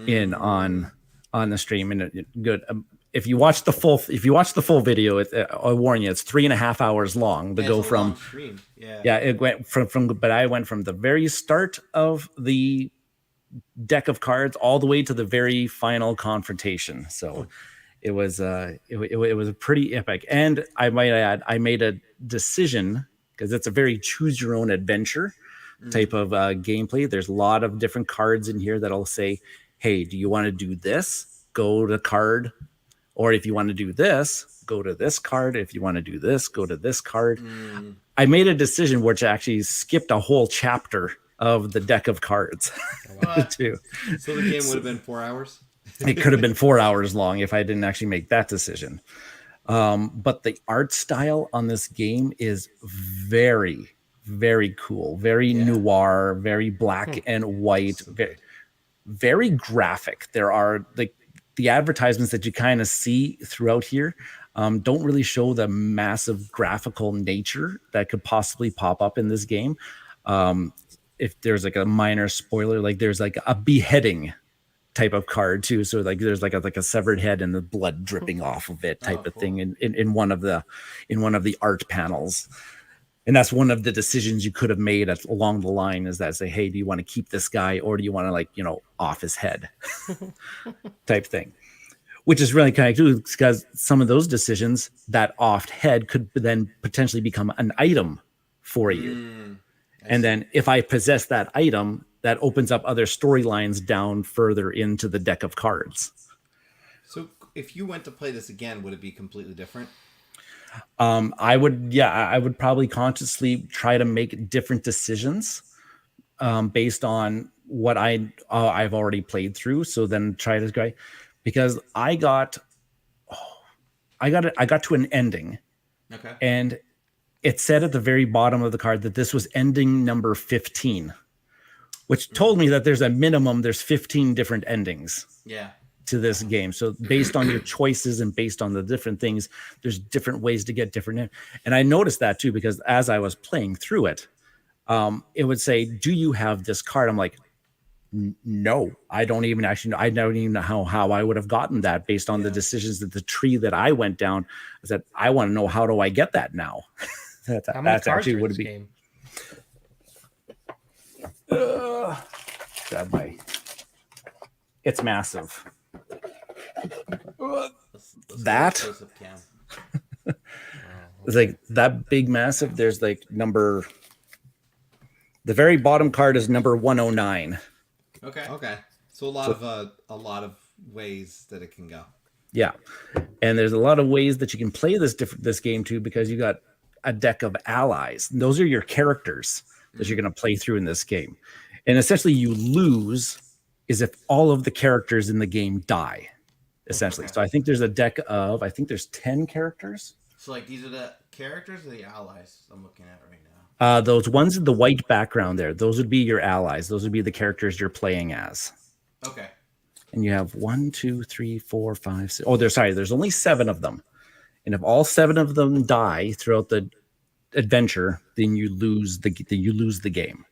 in on the stream, and good. If you watch the full video, I warn you, it's 3.5 hours long to Yeah, go it's a from. long stream. Yeah. Yeah, it went but I went from the very start of the deck of cards all the way to the very final confrontation. So it was it was pretty epic. And I might add, I made a decision because it's a very choose your own adventure type of gameplay. There's a lot of different cards in here that'll say, hey, do you want to do this? Go to card. Or if you want to do this, go to this card. If you want to do this, go to this card. I made a decision which actually skipped a whole chapter of the deck of cards too. So the game would have been 4 hours. It could have been 4 hours long if I didn't actually make that decision. But the art style on this game is very, very cool, very noir, very black and white, very, very graphic. There are the advertisements that you kind of see throughout here don't really show the massive graphical nature that could possibly pop up in this game. If there's like a minor spoiler, like there's like a beheading type of card too. So like there's like a severed head and the blood dripping off of it type of thing in one of the art panels. And that's one of the decisions you could have made along the line is that say, hey, do you want to keep this guy or do you want to off his head type thing? Which is really kind of cool because some of those decisions, that offed head could then potentially become an item for you. And then if I possess that item, that opens up other storylines down further into the deck of cards. So if you went to play this again, would it be completely different? I would probably consciously try to make different decisions based on what I've already played through. So then try to go, because I got to an ending. Okay. And it said at the very bottom of the card that this was ending number 15, which told me that there's 15 different endings. Yeah. To this game. So based on your choices and based on the different things, there's different ways to get different. And I noticed that too, because as I was playing through it, it would say, do you have this card? I'm like, no, I don't even actually know. I don't even know how I would have gotten that based on the decisions that the tree that I went down. I said, I want to know, how do I get that now? That's actually what it'd be. Game? Grab my, it's massive. That it's like that big massive. There's like the very bottom card is number 109. Okay. So a lot of ways that it can go. Yeah, and there's a lot of ways that you can play this game too, because you got a deck of allies. And those are your characters that you're going to play through in this game, and essentially you lose is if all of the characters in the game die, essentially. Okay. So I think there's a deck of, I think there's 10 characters. So like these are the characters or the allies I'm looking at right now? Those ones in the white background there, those would be your allies. Those would be the characters you're playing as. Okay. And you have 1, 2, 3, 4, 5, 6. Oh, there's only 7 of them. And if all 7 of them die throughout the adventure, then you lose the game.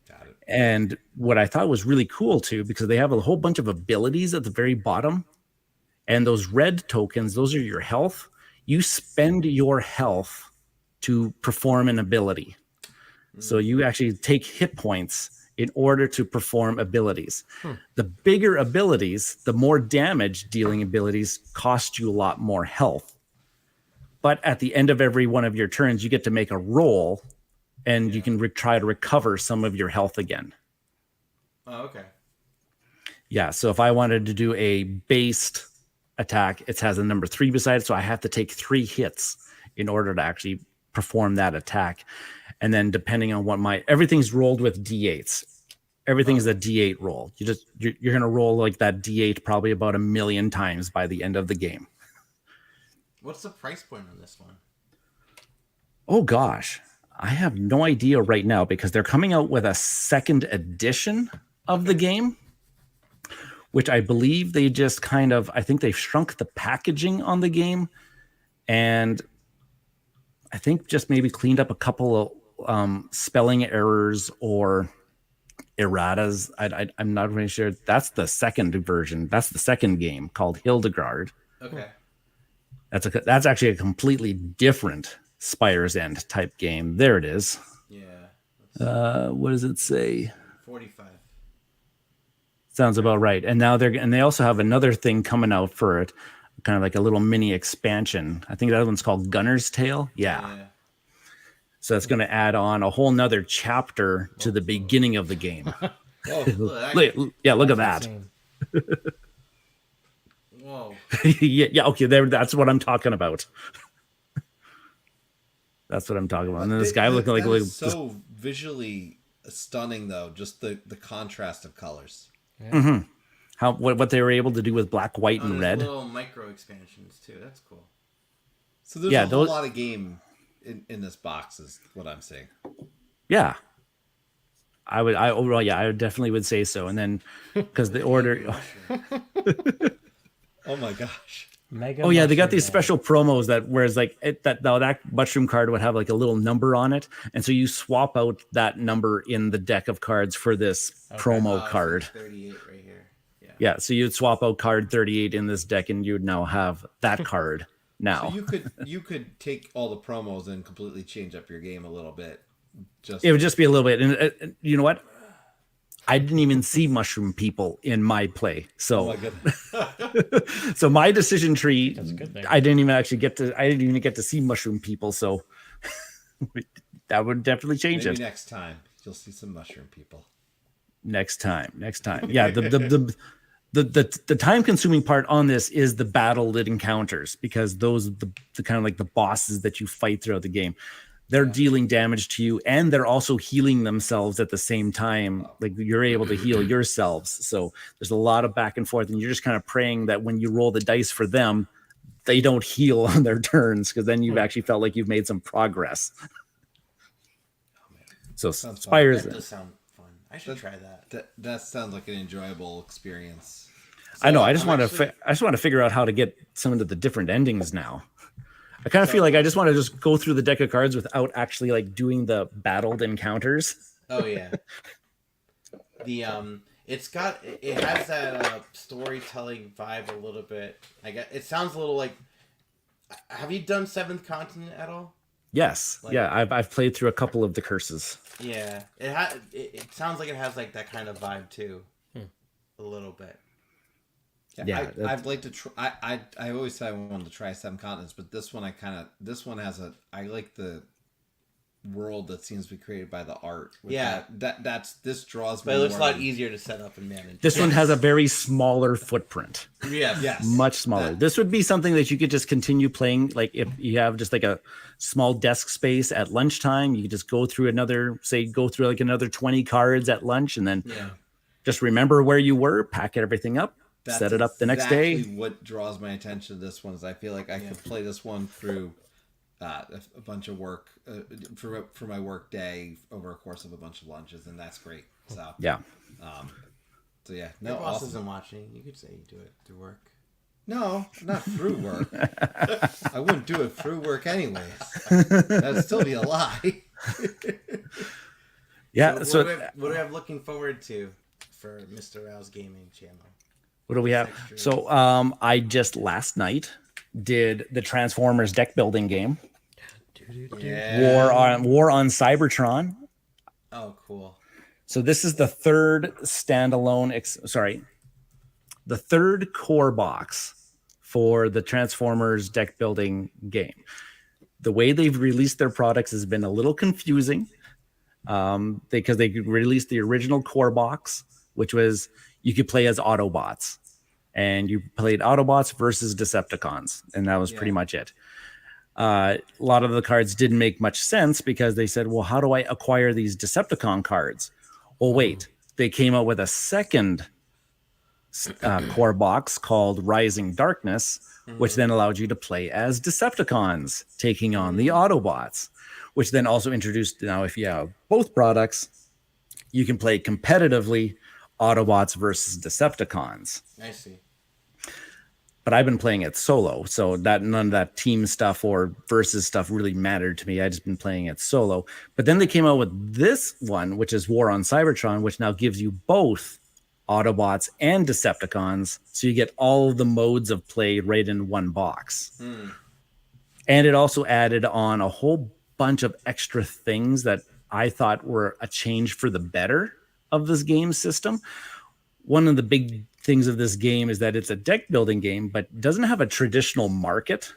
Got it. And what I thought was really cool too, because they have a whole bunch of abilities at the very bottom, and those red tokens, those are your health. You spend your health to perform an ability. So you actually take hit points in order to perform abilities. The bigger abilities, the more damage dealing abilities cost you a lot more health. But at the end of every one of your turns, you get to make a roll, and you can try to recover some of your health again. Oh, okay. Yeah, so if I wanted to do a based attack, it has a number 3 beside it, so I have to take 3 hits in order to actually perform that attack. And then depending on what everything's rolled with D8s. Everything's a D8 roll. You're gonna roll like that D8 probably about 1 million times by the end of the game. What's the price point on this one? Oh gosh, I have no idea right now because they're coming out with a second edition of the game, which I believe they just I think they've shrunk the packaging on the game, and I think just maybe cleaned up a couple of spelling errors or erratas. I'm not really sure. That's the second version. That's the second game called Hildegard. Okay. That's actually a completely different Spire's End type game. There it is. Yeah. What does it say? 45. Sounds about right. And now they also have another thing coming out for it, kind of like a little mini expansion. I think that one's called Gunner's Tale. Yeah. So it's going to add on a whole nother chapter to the beginning of the game. Look at that. Whoa. yeah. Okay. That's what I'm talking about. That's what I'm talking about. And then this guy looking like so visually stunning, though. Just the contrast of colors. Mm-hmm. What they were able to do with black, white, and red. Little micro expansions too. That's cool. So there's a whole lot of game in this box, is what I'm saying. Yeah, I definitely would say so. And then because the order. Oh my gosh. Mega They got these special promos whereas like that mushroom card would have like a little number on it, and so you swap out that number in the deck of cards for this promo card. 38 right here. Yeah, so you'd swap out card 38 in this deck, and you would now have that card now. So you could take all the promos and completely change up your game a little bit. It would just be a little bit, and you know what? I didn't even see mushroom people in my play, so my goodness. so my decision tree. That's a good thing. I didn't even get to see mushroom people, so that would definitely change Maybe it. next time you'll see some mushroom people. Next time. Yeah, the time consuming part on this is the battle it encounters, because those the kind of like the bosses that you fight throughout the game. They're dealing damage to you, and they're also healing themselves at the same time. Like you're able to heal yourselves. So there's a lot of back and forth, and you're just kind of praying that when you roll the dice for them, they don't heal on their turns, because then you've actually felt like you've made some progress. So Spire's That does sound fun. I should try that. That sounds like an enjoyable experience. I know. I just want to figure out how to get some of the different endings now. I kind of feel like I just want to just go through the deck of cards without actually like doing the battled encounters. Oh yeah. It has that storytelling vibe a little bit. I guess it sounds a little like. Have you done Seventh Continent at all? Yes. I've played through a couple of the curses. Yeah. It sounds like it has like that kind of vibe too. A little bit. Yeah, I'd like to try. I always said I wanted to try Seven Continents, but this one has I like the world that seems to be created by the art. This draws me. But it looks a more lot easier to set up and manage. This one has a very smaller footprint. Yes. Much smaller. This would be something that you could just continue playing. Like if you have just like a small desk space at lunchtime, you could just go through another 20 cards at lunch, and then just remember where you were, pack everything up, set it up the next day. Exactly what draws my attention to this one is I feel like I could play this one through a bunch of work for my work day over a course of a bunch of lunches, and that's great. So Yeah. So yeah, Your no, boss awesome. isn't watching. You could say you do it through work. No, not through work. I wouldn't do it through work anyways. That'd still be a lie. Yeah. So, So what do we have looking forward to for Mr. Rao's gaming channel? what do we have? Extras. So I just last night did the Transformers deck building game, Yeah. War on Cybertron. Oh, cool. So this is the third standalone, the third core box for the Transformers deck building game. The way they've released their products has been a little confusing because they released the original core box, which was you could play as Autobots, and you played Autobots versus Decepticons, and that was pretty much it. A lot of the cards didn't make much sense because they said, well, how do I acquire these Decepticon cards? Well, wait, they came out with a second core box called Rising Darkness, which then allowed you to play as Decepticons taking on the Autobots, which then also introduced, now if you have both products, you can play competitively Autobots versus Decepticons. I see. But I've been playing it solo, so that none of that team stuff or versus stuff really mattered to me. I just been playing it solo. But then they came out with this one, which is War on Cybertron, which now gives you both Autobots and Decepticons, so you get all of the modes of play right in one box. And it also added on a whole bunch of extra things that I thought were a change for the better of this game system. One of the big things of this game is that it's a deck building game, but doesn't have a traditional market.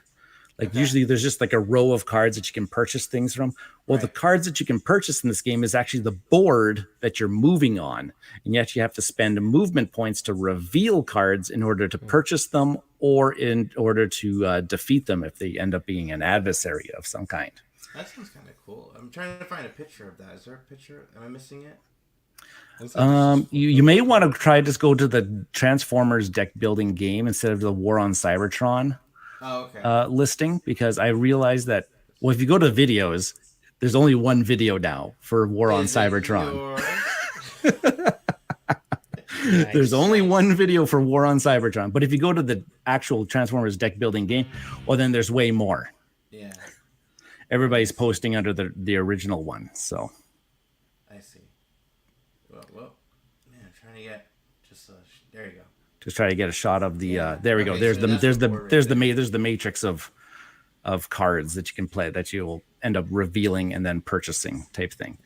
Like usually there's just like a row of cards that you can purchase things from. Well, the cards that you can purchase in this game is actually the board that you're moving on. And yet you have to spend movement points to reveal cards in order to purchase them or in order to defeat them if they end up being an adversary of some kind. That sounds kind of cool. I'm trying to find a picture of that. Is there a picture? Am I missing it? You may want to try just go to the Transformers deck building game instead of the War on Cybertron Oh, okay. listing, because I realized that, well, if you go to videos, there's only one video now for War on Is it Cybertron. your- There's only one video for War on Cybertron. But if you go to the actual Transformers deck building game, well, then there's way more. Yeah, Everybody's posting under the original one. So I see. Well, man, I'm trying to get just there you go. just try to get a shot of the there we go. Okay, There's so the that's there's the the board there's right the matrix of cards that you can play that you'll end up revealing and then purchasing type thing.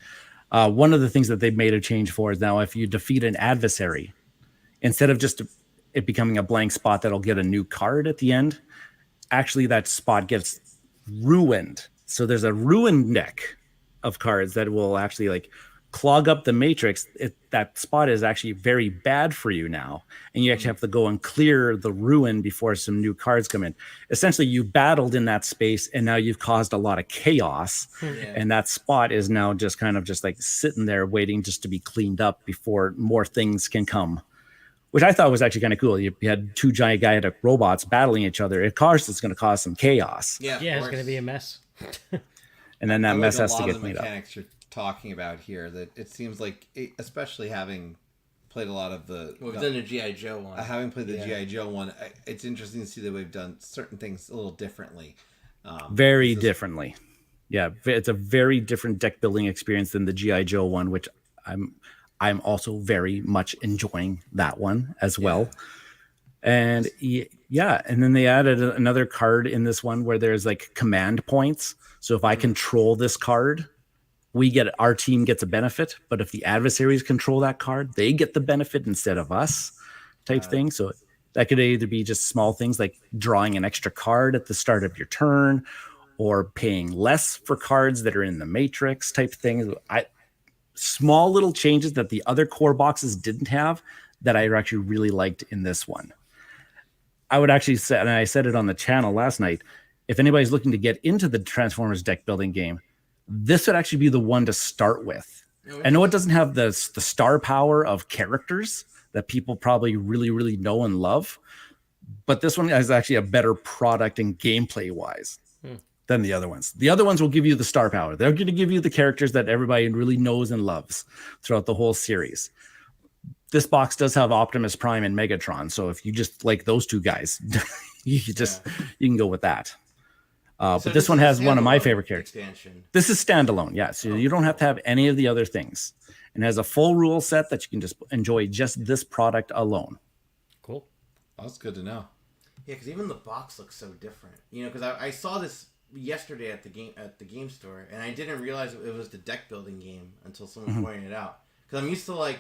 One of the things that they've made a change for is now if you defeat an adversary, instead of just it becoming a blank spot that'll get a new card at the end, actually that spot gets ruined. So there's a ruined deck of cards that will actually like clog up the matrix. That spot is actually very bad for you now, and you actually have to go and clear the ruin before some new cards come in. Essentially, you battled in that space, and now you've caused a lot of chaos, and that spot is now just kind of just like sitting there waiting just to be cleaned up before more things can come, which I thought was actually kind of cool. You had two gigantic robots battling each other. Of course, it's going to cause some chaos, Yeah, Yeah, it's going to be a mess. and then that I mess like has a to lot get of the cleaned up. mechanics you're talking about here. That it seems like, especially having played a lot of the. Well, we've done the GI Joe one. Having played the Yeah. GI Joe one, it's interesting to see that we've done certain things a little differently. Very differently. Yeah, it's a very different deck building experience than the GI Joe one, which I'm also very much enjoying that one as well. And yeah, and then they added another card in this one where there's like command points. So if I control this card, our team gets a benefit, but if the adversaries control that card, they get the benefit instead of us type thing. So that could either be just small things like drawing an extra card at the start of your turn or paying less for cards that are in the matrix type thing. Small little changes that the other core boxes didn't have that I actually really liked in this one. I would actually say, and I said it on the channel last night, if anybody's looking to get into the Transformers deck building game, this would actually be the one to start with, I know it doesn't have the star power of characters that people probably really, really know and love, but this one is actually a better product and gameplay wise than the other ones. The other ones will give you the star power. They're going to give you the characters that everybody really knows and loves throughout the whole series. This box does have Optimus Prime and Megatron, so if you just like those two guys, you can go with that. But this one has one of my favorite characters. Expansion. This is standalone, yeah. So you don't have to have any of the other things. And has a full rule set that you can just enjoy just this product alone. Cool. That's good to know. Yeah, because even the box looks so different. You know, because I saw this yesterday at the game store, and I didn't realize it was the deck building game until someone pointed it out. Because I'm used to like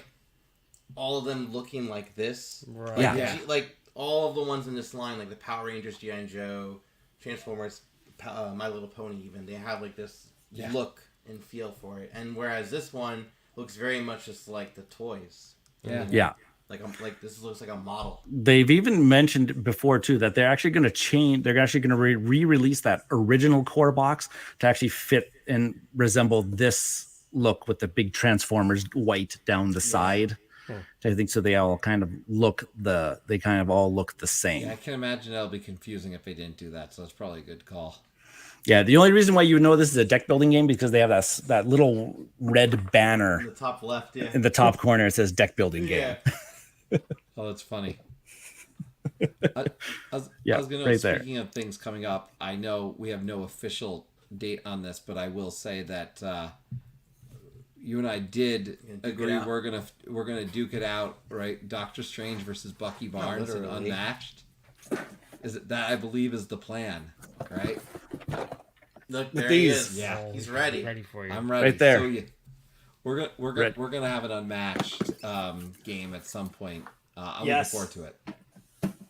all of them looking like this. Right. Like, Yeah. like all of the ones in this line, like the Power Rangers, G.I. Joe, Transformers, My Little Pony, even they have like this look and feel for it. And whereas this one looks very much just like the toys. Yeah. Like this looks like a model. They've even mentioned before too that they're actually going to change. They're actually going to re-release that original core box to actually fit and resemble this look with the big Transformers white down the side. I think so. They all kind of look the same. Yeah, I can imagine that'll be confusing if they didn't do that. So it's probably a good call. Yeah, the only reason why you would know this is a deck building game because they have that little red banner In the top left, yeah. in the top corner. It says deck building game. Yeah. Oh, that's funny. I was Yeah, going to, right there. speaking of things coming up, I know we have no official date on this, but I will say that you and I did agree out. we're gonna duke it out, right? Doctor Strange versus Bucky Barnes and literally. Unmatched. Is it that I believe is the plan, right? Look, there these. he is. Yeah. He's ready. Ready for you. I'm ready. Right there. So we're Right. gonna have an Unmatched game at some point. I'm Yes. looking forward to it.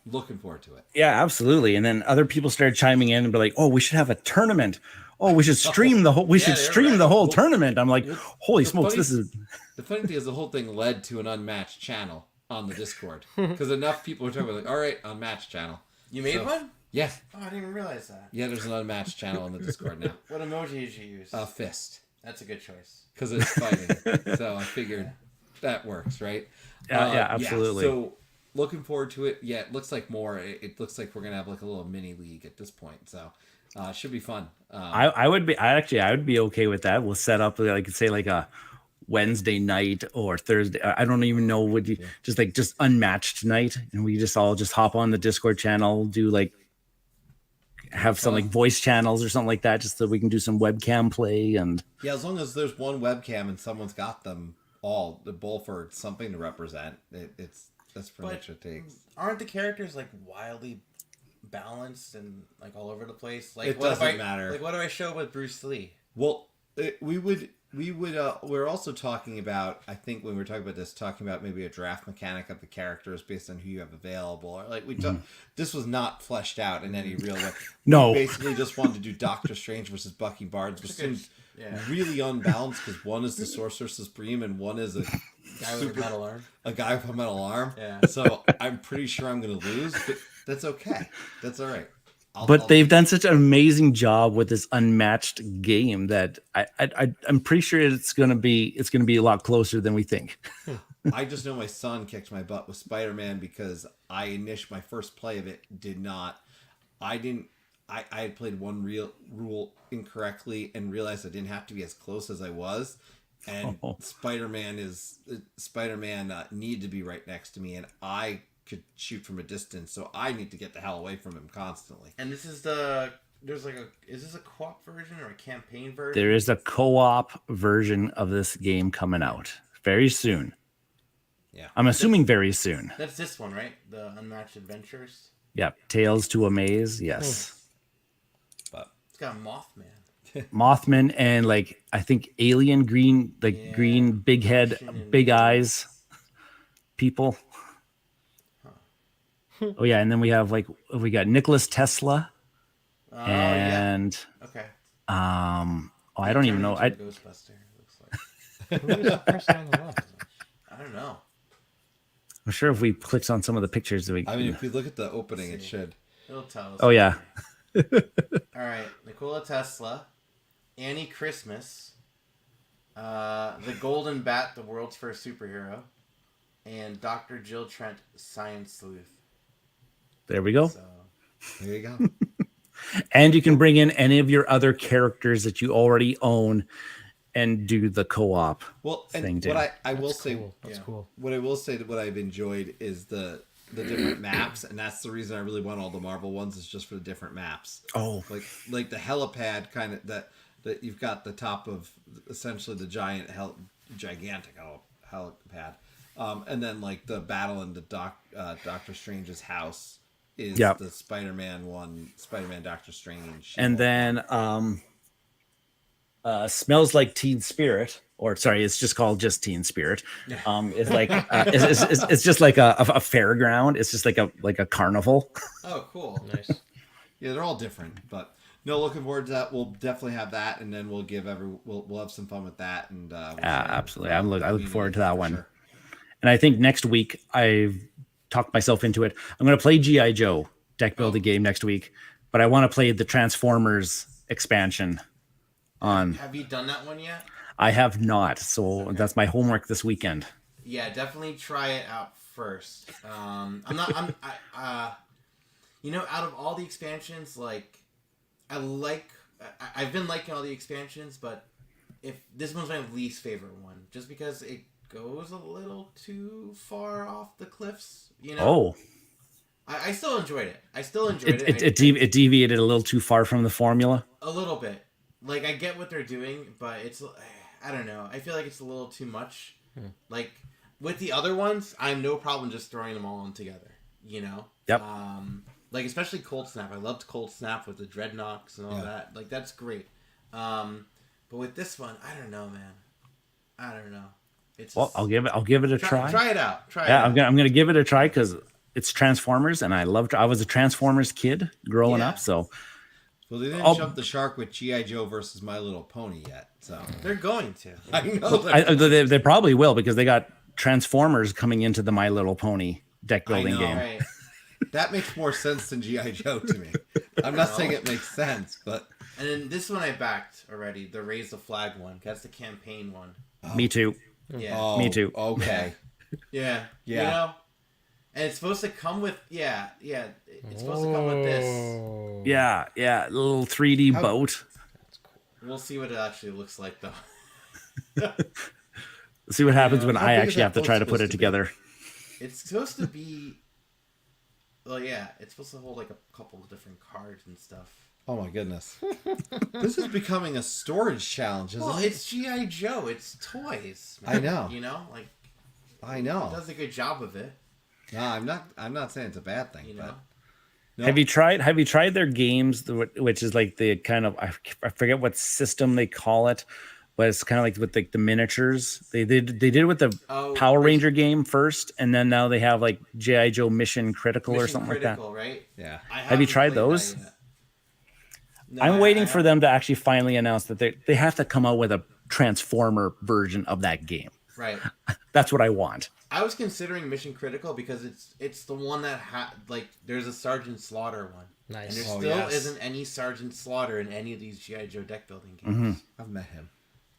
Looking forward to it. Yeah, absolutely. And then other people started chiming in and be like, "Oh, we should have a tournament. Oh, we should stream the whole. We should they're stream right. the whole tournament." I'm like, "Holy the smokes, funny- this is." The funny thing is, the whole thing led to an Unmatched channel on the Discord because enough people were talking about, like, all right, Unmatched channel. You made So- one? Yeah, Oh, I didn't even realize that. yeah. There's an Unmatched channel on the Discord now. What emoji did you use? Fist, That's a good choice. because it's fighting. So I figured that works, right? Yeah, absolutely. So looking forward to it. Yeah, it looks like more. It looks like we're gonna have like a little mini league at this point. So it should be fun. I would be okay with that. We'll set up like say like a Wednesday night or Thursday. I don't even know. Would you just Unmatched night, and we just all just hop on the Discord channel, do like have some like voice channels or something like that, just so we can do some webcam play and. Yeah, as long as there's one webcam and someone's got them all, the both for something to represent. That's pretty much what it takes. Aren't the characters like wildly balanced and like all over the place? Like It what if doesn't I- matter. Like what do I show with Bruce Lee? Well, we're also talking about, I think when we were talking about this, talking about maybe a draft mechanic of the characters based on who you have available, or like this was not fleshed out in any real way. No. We basically just wanted to do Doctor Strange versus Bucky Barnes, which seems really unbalanced because one is the Sorcerer Supreme and one is a Guy with a metal arm. guy with a metal arm. Yeah. So I'm pretty sure I'm going to lose, but that's okay. That's all right. But they've done such an amazing job with this Unmatched game that I'm pretty sure it's gonna be a lot closer than we think. I just know my son kicked my butt with Spider-Man because my first play of it I had played one real rule incorrectly and realized I didn't have to be as close as I was. And Spider-Man needed to be right next to me, and I could shoot from a distance, so I need to get the hell away from him constantly. And this is is this a co-op version or a campaign version? There is a co-op version of this game coming out very soon. Yeah. I'm assuming very soon. That's this one, right? The Unmatched Adventures. Yeah, Tales to Amaze. Yes, But It's got Mothman. Mothman and like I think alien green, like green, big head, big eyes, people. Oh yeah, and then we got Nicholas Tesla Oh and yeah. Okay. I don't even know. Turned into a Ghostbuster. It looks like. Who is the person on the left? I don't know. I'm sure if we clicked on some of the pictures that we. I mean, if we look at the opening, it should. It'll tell us. Oh yeah, All right. Nikola Tesla, Annie Christmas, The Golden Bat, the world's first superhero, and Dr. Jill Trent, Science Sleuth. There we go. So, There you go. And you can bring in any of your other characters that you already own and do the co-op. Well, and Thing, what too. I will That's say, cool. That's yeah. cool. what I will say that what I've enjoyed is the different maps, and that's the reason I really want all the Marvel ones is just for the different maps. Oh, Like the helipad kind of that you've got the top of essentially the gigantic helipad, and then like the battle in the Doctor Strange's house is Yep. the Spider-Man one, Spider-Man Doctor Strange, and then Smells Like Teen Spirit, or sorry, it's just called just Teen Spirit. It's like it's just like a fairground. It's just like a carnival. oh, cool. Nice. yeah, they're all different, but. No, looking forward to that. We'll definitely have that, and then we'll have some fun with that, and we'll share Absolutely. with I look forward to that for one. sure. And I think next week I've talked myself into it. I'm going to play GI Joe deck building game next week, but I want to play the Transformers expansion on. Have you done that one yet? I have not, so that's my homework this weekend. Yeah, definitely try it out first. Out of all the expansions, like, I've been liking all the expansions, but if this one's my least favorite one, just because it goes a little too far off the cliffs, Oh, I still enjoyed it. I still enjoyed it. it deviated a little too far from the formula. A little bit. Like, I get what they're doing, but I don't know. I feel like it's a little too much. Like, with the other ones, I have no problem just throwing them all in together, Yep. Like, especially Cold Snap. I loved Cold Snap with the Dreadnoks and all that. Like, that's great. But with this one, I don't know, man. I don't know. It's Well, I'll give it a try. Try it out. Try it Yeah, out. I'm gonna give it a try because it's Transformers, and I was a Transformers kid growing Yeah. up, so Well, they didn't Oh. jump the shark with GI Joe versus My Little Pony yet, so They're going to. I know that. they probably will because they got Transformers coming into the My Little Pony deck building know. game. Right. That makes more sense than GI Joe to me. I'm not saying it makes sense, but And then this one I backed already, the Raise the Flag one. That's the campaign one. Me too. Yeah. oh, Me too. Okay, Yeah. Yeah. And it's supposed to come with it's supposed to come with this. Oh. Yeah, little 3D How- boat. We'll see what it actually looks like though. Let's see what happens when how I big is actually have that to try boat to put it supposed to be? together. It's supposed to be it's supposed to hold like a couple of different cards and stuff. oh my goodness, this is becoming a storage challenge, isn't Well, it? it's G.I. Joe, it's toys. I know. Like I it know. does a good job of it. No, I'm not saying it's a bad thing, You know? but no. Have you tried their games, which is like the kind of I forget what system they call it, but it's kind of like with the miniatures. They did it with the Oh, Power Ranger game first, and then now they have like GI Joe Mission Critical or Mission something Critical, like right? Yeah. I Have you haven't tried played those? that yet. No, that. I'm waiting for haven't. them to actually finally announce that they have to come out with a Transformer version of that game. Right. That's what I want. I was considering Mission Critical because it's the one that there's a Sergeant Slaughter one. Nice. And there Oh, still yes. isn't any Sergeant Slaughter in any of these G.I. Joe deck building Mm-hmm. games. I've met him.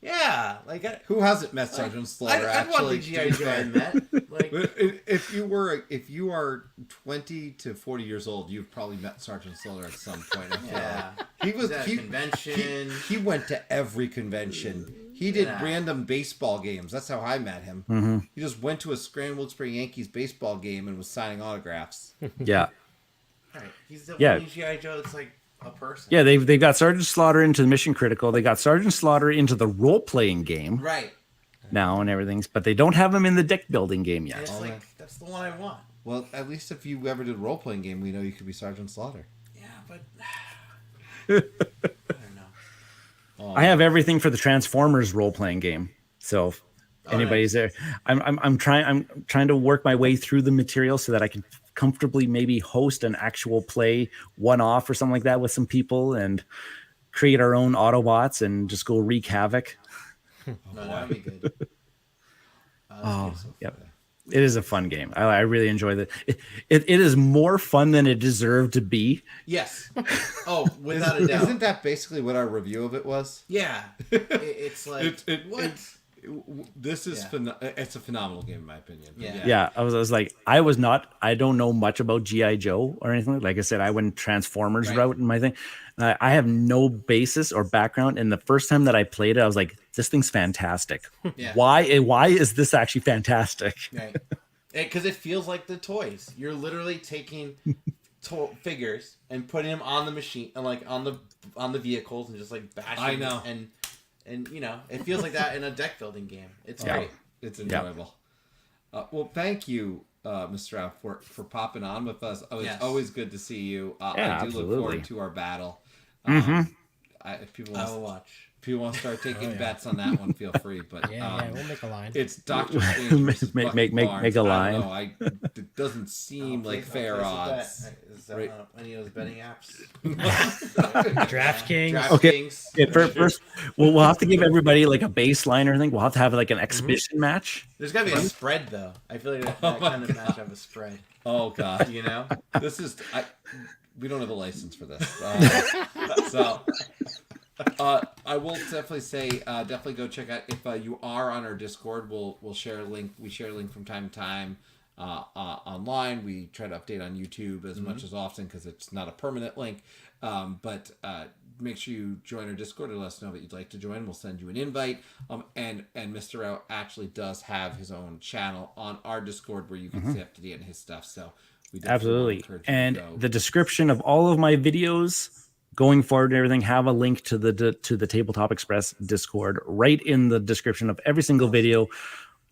Yeah, Who hasn't met Sergeant Slaughter? I'd want the actually, G.I. Joe I met. Like, If you are 20 to 40 years old, you've probably met Sergeant Slaughter at some point. I feel yeah. like. He was He's at a convention. He went to every convention. He did Yeah. random baseball games. That's how I met him. Mm-hmm. He just went to a Scrambled Spring Yankees baseball game and was signing autographs. Yeah. Right. He's the Yeah. only G.I. Joe that's like a person. Yeah, they got Sergeant Slaughter into the Mission Critical. They got Sergeant Slaughter into the role playing game Right. now and everything, but they don't have him in the deck building game And yet. it's Okay. like, that's the one I want. Well, at least if you ever did a role playing game, we know you could be Sergeant Slaughter. Yeah, but I don't know. I have everything for the Transformers role playing game. So if anybody's there, I'm trying to work my way through the material so that I can comfortably maybe host an actual play one off or something like that with some people and create our own Autobots and just go wreak havoc. No, that would be good. Oh, yep. It is a fun game. I really enjoy that. It is more fun than it deserved to be. Yes. Oh, without a doubt. Isn't that basically what our review of it was? Yeah. It's like what? This is it's a phenomenal game in my opinion. Yeah. Yeah, I was like, I don't know much about GI Joe or anything. Like I said, I went Transformers route in my thing. I have no basis or background, and the first time that I played it, I was like, this thing's fantastic. Yeah. Why is this actually fantastic? Right. Because it feels like the toys. You're literally taking figures and putting them on the machine and like on the vehicles and just like bashing. I know. And you know, it feels like that in a deck building game. It's great. It's enjoyable. Well, thank you, Mr. Ralph, for popping on with us. It's always good to see you. I do look forward to our battle. If people I will watch. If you want to start taking bets on that one, feel free. But we'll make a line. It's Dr. Strange versus make Bucky Barnes. a line. I don't know. It doesn't seem like fair odds. Is that any of those betting apps? DraftKings. Okay. First, we'll have to give everybody like a baseline or anything. We'll have to have like an exhibition match. There's got to be a spread though. I feel like that kind of match have a spread. Oh God. You know, this is we don't have a license for this. I will definitely say, definitely go check out if you are on our Discord. We'll share a link. We share a link from time to time online. We try to update on YouTube as much as often because it's not a permanent link. But make sure you join our Discord or let us know that you'd like to join. We'll send you an invite. And Mr. Rao actually does have his own channel on our Discord where you can stay up to date on his stuff. So we absolutely. encourage you And to go. the description of all of my videos going forward and everything have a link to the Tabletop Express Discord right in the description of every single video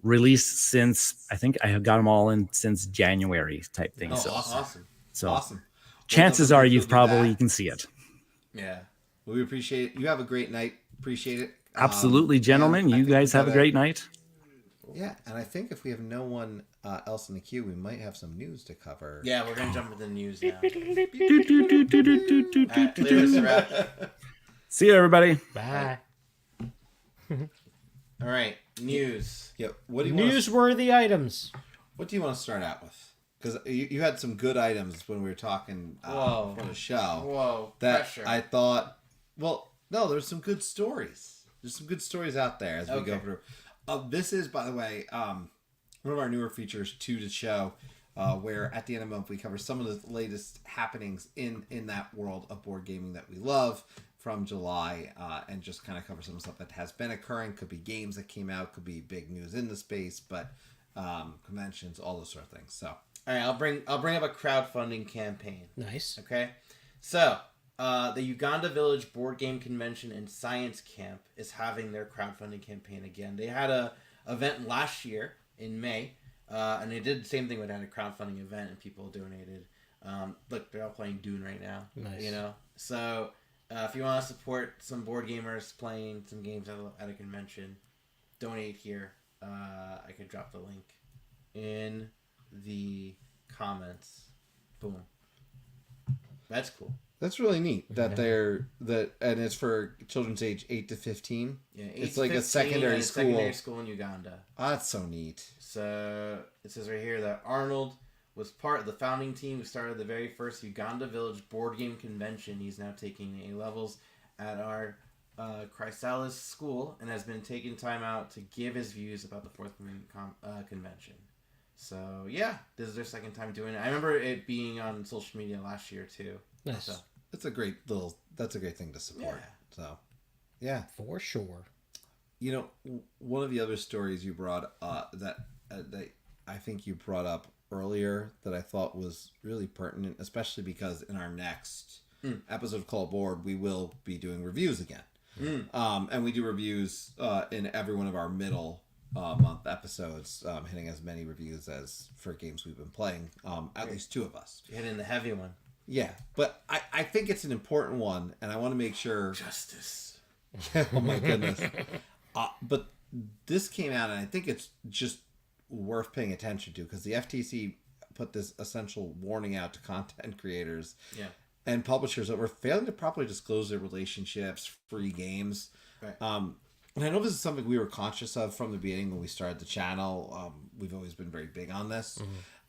released since, I think I have got them all in since January type thing. awesome. So Awesome. chances Well, are definitely you do that. can see it. Yeah. Well, we appreciate it. You have a great night. Appreciate it. Absolutely, gentlemen. I You think guys we have a gotta- great night. Yeah, and I think if we have no one else in the queue, we might have some news to cover. Yeah, we're gonna jump into the news now. Do-do-do-do-do-do-do-do-do. Alright, leave us wrap. See you, everybody. Bye. All right, news. Yeah. What do you want? Newsworthy items. What do you want to start out with? Because you had some good items when we were talking Whoa. for the show. Whoa, That pressure. I thought. Well, no, there's some good stories. There's some good stories out there as we go Okay. through. This is, by the way, one of our newer features to the show, where at the end of the month we cover some of the latest happenings in that world of board gaming that we love from July, and just kind of cover some stuff that has been occurring. Could be games that came out, could be big news in the space, but conventions, all those sort of things. So, All right, I'll bring up a crowdfunding campaign. Nice. Okay, so the Uganda Village Board Game Convention and Science Camp is having their crowdfunding campaign again. They had a event last year in May, and they did the same thing. They had a crowdfunding event and people donated. Look, they're all playing Dune right now. Nice. You know, so if you want to support some board gamers playing some games at a convention, donate here. I could drop the link in the comments. Boom. That's cool. that's really neat that and it's for children's age 8 to 15. Yeah, It's like a secondary school. Secondary school in Uganda. Oh, that's so neat. So it says right here that Arnold was part of the founding team who started the very first Uganda Village board game convention. He's now taking A levels at our Chrysalis school and has been taking time out to give his views about the forthcoming convention. So yeah, this is their second time doing it. I remember it being on social media last year too. Nice. So, That's a great thing to support. Yeah. So, yeah. For sure. You know, one of the other stories you brought that I think you brought up earlier that I thought was really pertinent, especially because in our next episode of Call Board, we will be doing reviews again. And we do reviews in every one of our middle month episodes, hitting as many reviews as for games we've been playing, at least two of us. you hit in the heavy one. Yeah, but I think it's an important one, and I want to make sure... Justice. Oh my goodness. But this came out, and I think it's just worth paying attention to, because the FTC put this essential warning out to content creators and publishers that were failing to properly disclose their relationships, free games. Right. and I know this is something we were conscious of from the beginning when we started the channel. We've always been very big on this.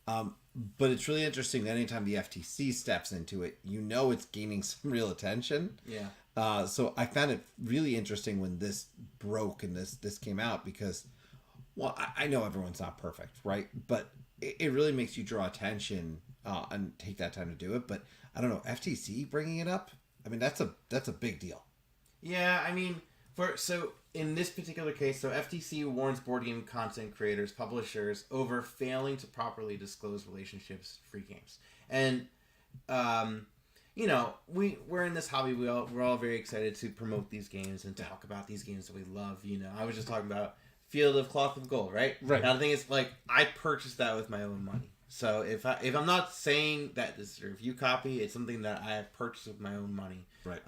But it's really interesting that anytime the FTC steps into it, it's gaining some real attention. Yeah. So I found it really interesting when this broke and this came out because, well, I know everyone's not perfect, right? But it really makes you draw attention and take that time to do it. But I don't know, FTC bringing it up, I mean, that's a big deal. Yeah, I mean, so in this particular case, so FTC warns board game content creators, publishers over failing to properly disclose relationships free games. And we're in this hobby. We're all very excited to promote these games and talk about these games that we love. I was just talking about Field of Cloth of Gold, right? Right. Now the thing is, like, I purchased that with my own money. So if I'm not saying that this is a review copy, it's something that I have purchased with my own money. Right.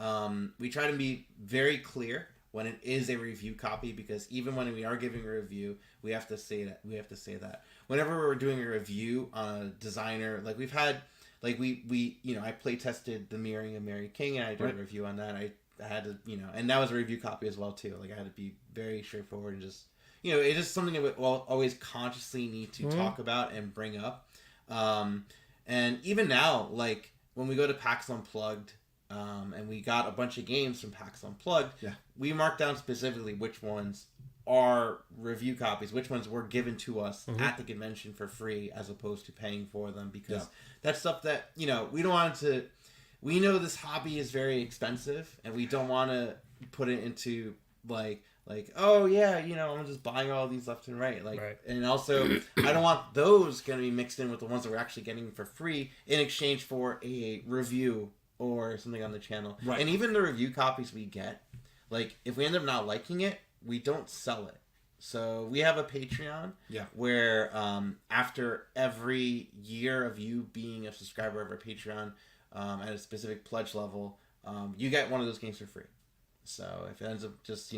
We try to be very clear when it is a review copy, because even when we are giving a review, we have to say that. Whenever we're doing a review on a designer, like we've had, like we I play tested The Mirroring of Mary King, and I did a review on that. I had to, and that was a review copy as well too. Like I had to be very straightforward and just, it's just something that we always consciously need to talk about and bring up. And even now, like when we go to PAX Unplugged, and we got a bunch of games from PAX Unplugged, we marked down specifically which ones are review copies, which ones were given to us at the convention for free as opposed to paying for them, because that's stuff that, we don't want to, we know this hobby is very expensive and we don't want to put it into like, oh yeah, I'm just buying all these left and right. And also I don't want those going to be mixed in with the ones that we're actually getting for free in exchange for a review or something on the channel. Right. And even the review copies we get, like if we end up not liking it, we don't sell it. So we have a Patreon where after every year of you being a subscriber of our Patreon at a specific pledge level, you get one of those games for free. So if it ends up just,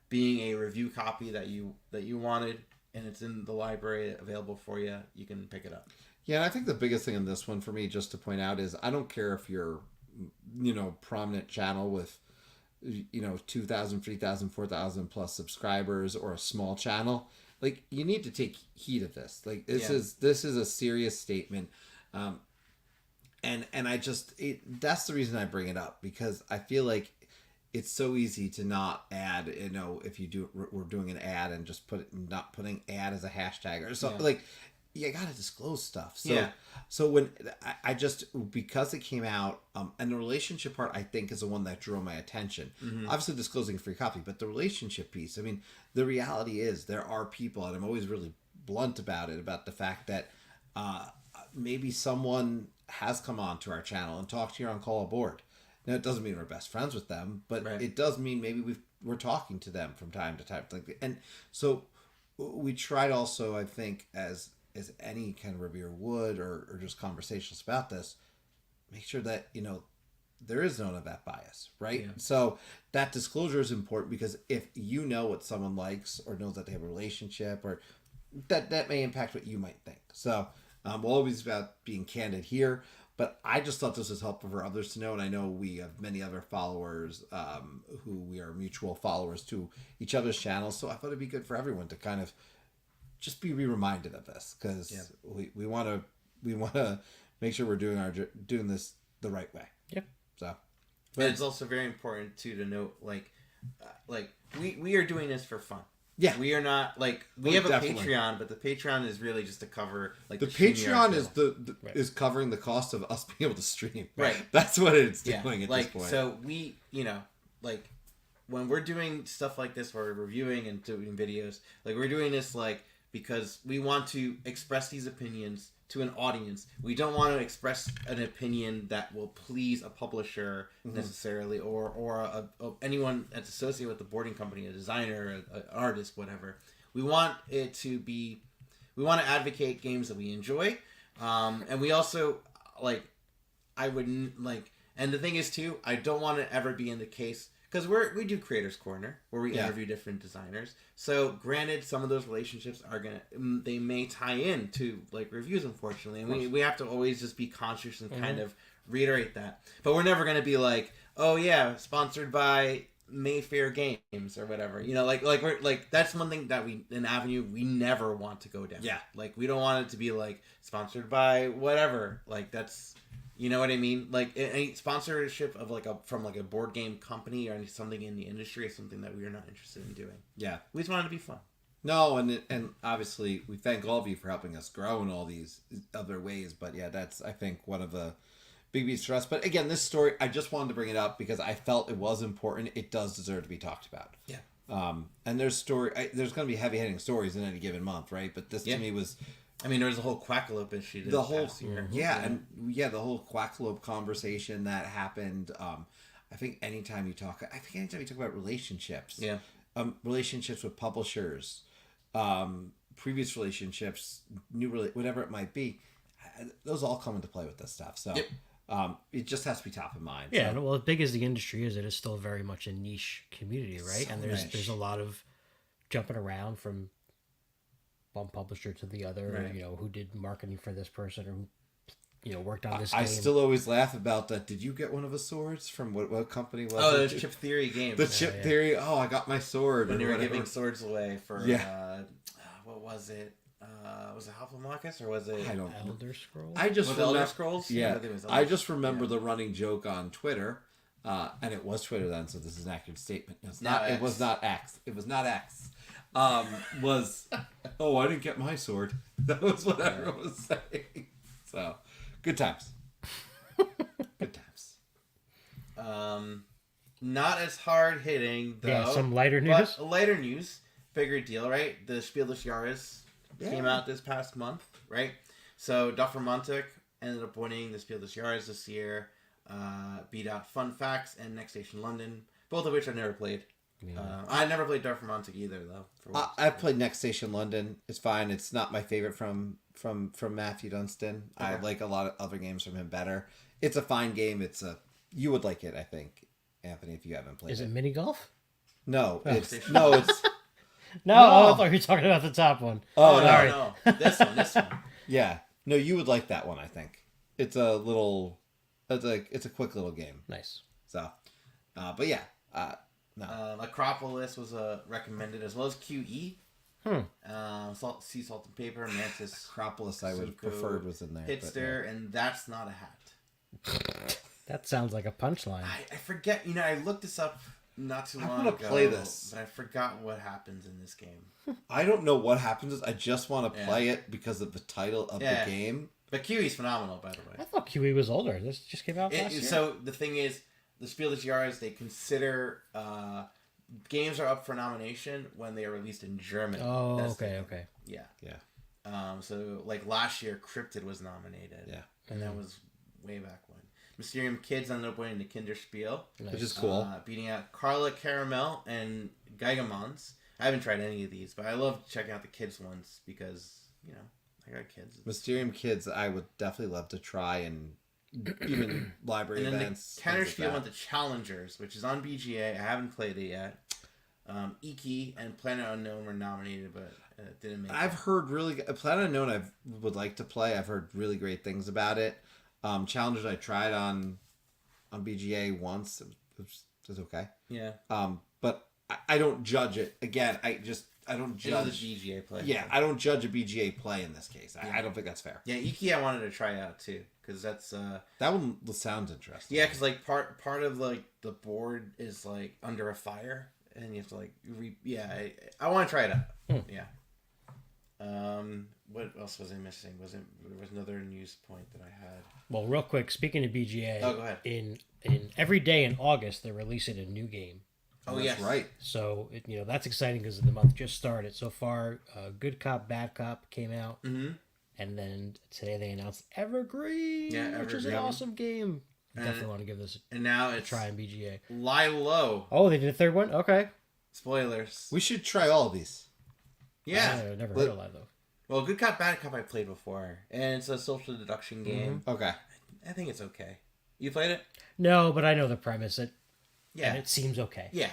being a review copy that you wanted and it's in the library available for you, you can pick it up. Yeah, and I think the biggest thing in this one for me, just to point out, is I don't care if you're, prominent channel with, 2,000, 3,000, 4,000 plus subscribers, or a small channel. Like, you need to take heed of this. Like, this is a serious statement. And I just, that's the reason I bring it up, because I feel like it's so easy to not add, if we're doing an ad and just not putting ad as a hashtag or something. Like, you gotta disclose stuff. So when I just, because it came out, and the relationship part, I think, is the one that drew my attention. Obviously disclosing a free copy, but the relationship piece, I mean, the reality is there are people, and I'm always really blunt about it, about the fact that maybe someone has come on to our channel and talked to you on Call Aboard. Now, it doesn't mean we're best friends with them, but it does mean maybe we're talking to them from time to time. And so we tried also, I think, as any kind of reviewer would, or just conversations about this, make sure that, there is none of that bias, right? Yeah. So that disclosure is important, because if you know what someone likes or knows that they have a relationship, or that may impact what you might think. So we'll always be about being candid here. But I just thought this was helpful for others to know, and I know we have many other followers who we are mutual followers to each other's channels, so I thought it'd be good for everyone to kind of just be reminded of this, because we want to make sure we're doing this the right way. Yep. So, but it's also very important too to note, like we are doing this for fun. Yeah, we are not we have a Patreon, but the Patreon is really just to cover the Patreon is is covering the cost of us being able to stream. Right, that's what it's doing at this point. So we, when we're doing stuff like this, we're reviewing and doing videos. We're doing this because we want to express these opinions to an audience. We don't want to express an opinion that will please a publisher necessarily, or anyone that's associated with the boarding company, a designer, an artist, whatever. We want to advocate games that we enjoy, and we also and the thing is too, I don't want to ever be in the case, because we do Creators Corner where we interview different designers. So granted, some of those relationships they may tie in to reviews, unfortunately, and we have to always just be conscious and kind of reiterate that. But we're never going to be oh yeah, sponsored by Mayfair Games or whatever. You know, we're like that's one thing that an avenue we never want to go down. Yeah. Like we don't want it to be like sponsored by whatever. Like that's, you know what I mean? Like any sponsorship of from a board game company or something in the industry is something that we are not interested in doing. Yeah. We just want it to be fun. No, and obviously we thank all of you for helping us grow in all these other ways. But yeah, that's I think one of the big beats for us. But again, this story I just wanted to bring it up because I felt it was important. It does deserve to be talked about. Yeah. And there's there's going to be heavy hitting stories in any given month, right? But this to me was. I mean, there was a whole Quackalope issue. The whole past year. the whole Quackalope conversation that happened. I think anytime you talk about relationships, relationships with publishers, previous relationships, whatever it might be, those all come into play with this stuff. So it just has to be top of mind. Yeah, so. well, as big as the industry is, it is still very much a niche community, right? So and there's a lot of jumping around from one publisher to the other. Right. You know, who did marketing for this person, or who, you know, worked on this game. I still always laugh about that. Did you get one of the swords from what company was it? Oh, there's Chip Theory games. The Chip Theory. Oh, I got my sword. When or you were whatever. giving swords away for what was it? Was it Half-Marcus or was it? I don't. Elder Scrolls. I just Was it remember. Elder Scrolls? Yeah, I think it was Elder I just Scrolls. remember Yeah. the running joke on Twitter, and it was Twitter then, so this is an accurate statement. It's Now not. It X. was not X. It was not X. Was oh, I didn't get my sword. That was what everyone was saying. So, good times. Good times. Not as hard hitting though. Yeah, some lighter but news. lighter news, bigger deal, right? The Spiel des Jahres came out this past month, right? So Dr. Montic ended up winning the Spiel des Jahres this year. Beat out Fun Facts and Next Station London, both of which I've never played. I never played Dr. Montic either, though. I've played Next Station London. It's fine. It's not my favorite from Matthew Dunstan. I Okay. like a lot of other games from him better. It's a fine game. You would like it, I think, Anthony, if you haven't played Is it. it mini golf? No, it's Station. no, it's No, No. Oh, I thought you were talking about the top one. oh no, sorry. no. This one. yeah, no, you would like that one. I think it's a it's a quick little game. Nice. So, but yeah, no, Acropolis was recommended as well as QE. Sea Salt and Paper, Mantis, Acropolis I would have Sudoku, preferred was in there. but, Hitster, and That's Not a Hat. That sounds like a punchline. I forget. You know, I looked this up not too I long wanna ago. play this. but I forgot what happens in this game. I don't know what happens. I just want to play it because of the title of the game. But QE's phenomenal, by the I way. thought QE was older. This just came out last year. So the thing is, the Spiel des Jahres, they consider games are up for nomination when they are released in German. Oh, That's the okay, thing. okay. Yeah. Yeah. So like last year, Cryptid was nominated. Yeah. And that was way back when. Mysterium Kids ended up winning the Kinderspiel. Nice. Which is cool. Beating out Carla Caramel and Gigamons. I haven't tried any of these, but I love checking out the kids ones because, you know, I got kids. Mysterium Kids, I would definitely love to try, and even library And then events. the things Counterspiel like went that. to Challengers, which is on BGA. I haven't played it yet. Iki and Planet Unknown were nominated, but didn't make I've it. heard really Planet Unknown. I would like to play. I've heard really great things about it. Challengers I tried on BGA once. It was okay. Yeah. But I don't judge it. Again, I don't It was a judge. BGA play. Yeah, I don't judge a BGA play in this case. I don't think that's fair. Yeah, Iki I wanted to try out too, because that's That one sounds interesting. yeah, because like part of like the board is like under a fire, and you have to like I want to try it out. Yeah. What else was I missing? There was another news point that I had? Well, real quick, speaking of BGA, Oh, go ahead. in every day in August they're releasing a new game. Oh, that's yes. right. So that's exciting because the month just started. So far, Good Cop, Bad Cop came out, Mm-hmm. and then today they announced Evergreen, Yeah, which is an Evergreen. awesome game. I And- definitely want to give this And now a it's try in BGA. Lie Low. Oh, they did a third one. Okay, Spoilers. We should try all of these. Yeah. I've never But- heard of that though. Well, Good Cop, Bad Cop I played before, and it's a social deduction game. Okay. I think it's okay. You played it? No, but I know the premise. And Yeah. it seems okay. Yeah.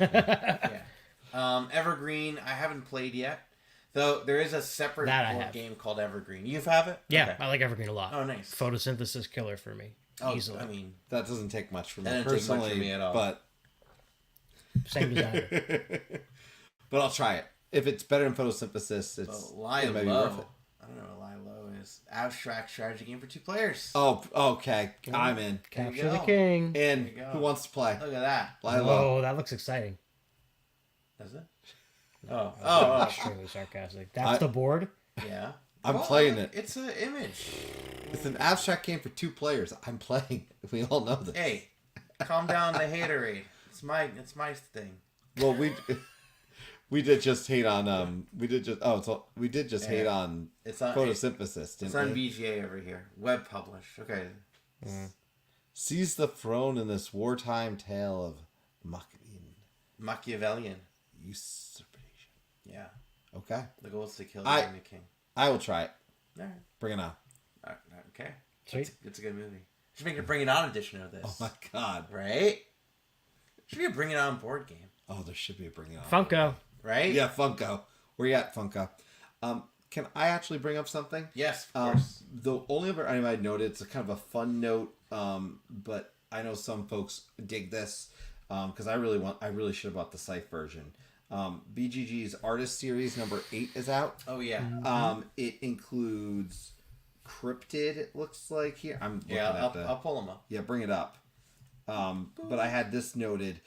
Yeah. Evergreen, I haven't played yet. Though there is a separate That I board have. game called Evergreen. You have it? Yeah, Okay. I like Evergreen a lot. Oh, nice. Photosynthesis killer for me. Oh, Easily. I mean, That doesn't take much for me That doesn't take much personally, for me at all. but Same designer. But I'll try it. If it's better than photosynthesis, it may be worth it. I don't know what Lie Low is. Abstract strategy game for 2 players. Oh, okay. I'm in. Capture the go. king. And There you go. who wants to play? Look at that. Lie low. Oh, that looks exciting. Does it? Oh, Extremely sarcastic. That's the board? yeah. I'm playing it. It's an image. It's an abstract game for 2 players. I'm playing. We all know this. Hey, calm down the haterade. It's my thing. Well, we did just hate on we did just hate on It's on photosynthesis, It's didn't on we? VGA over here. Web published. Okay. Seize the throne in this wartime tale of Machiavellian. usurpation. Yeah. Okay. The goal is to kill I- the king. I will try it. All right. Bring it on. Okay. Sweet. It's a good movie. Should make a Bring It On edition of this. Oh my god. Right? Should be a Bring It On board game. Oh, there should be a Bring It On. Funko. Right? Yeah, Funko. Where you at, Funko? Can I actually bring up something? Yes, of course. The only other item I noted, it's a kind of a fun note, but I know some folks dig this because I really should have bought the Scythe version. BGG's Artist Series number 8 is out. Oh, yeah. It includes Cryptid, it looks like here. I'm looking Yeah, at the... I'll pull them up. Yeah, bring it up. But I had this noted.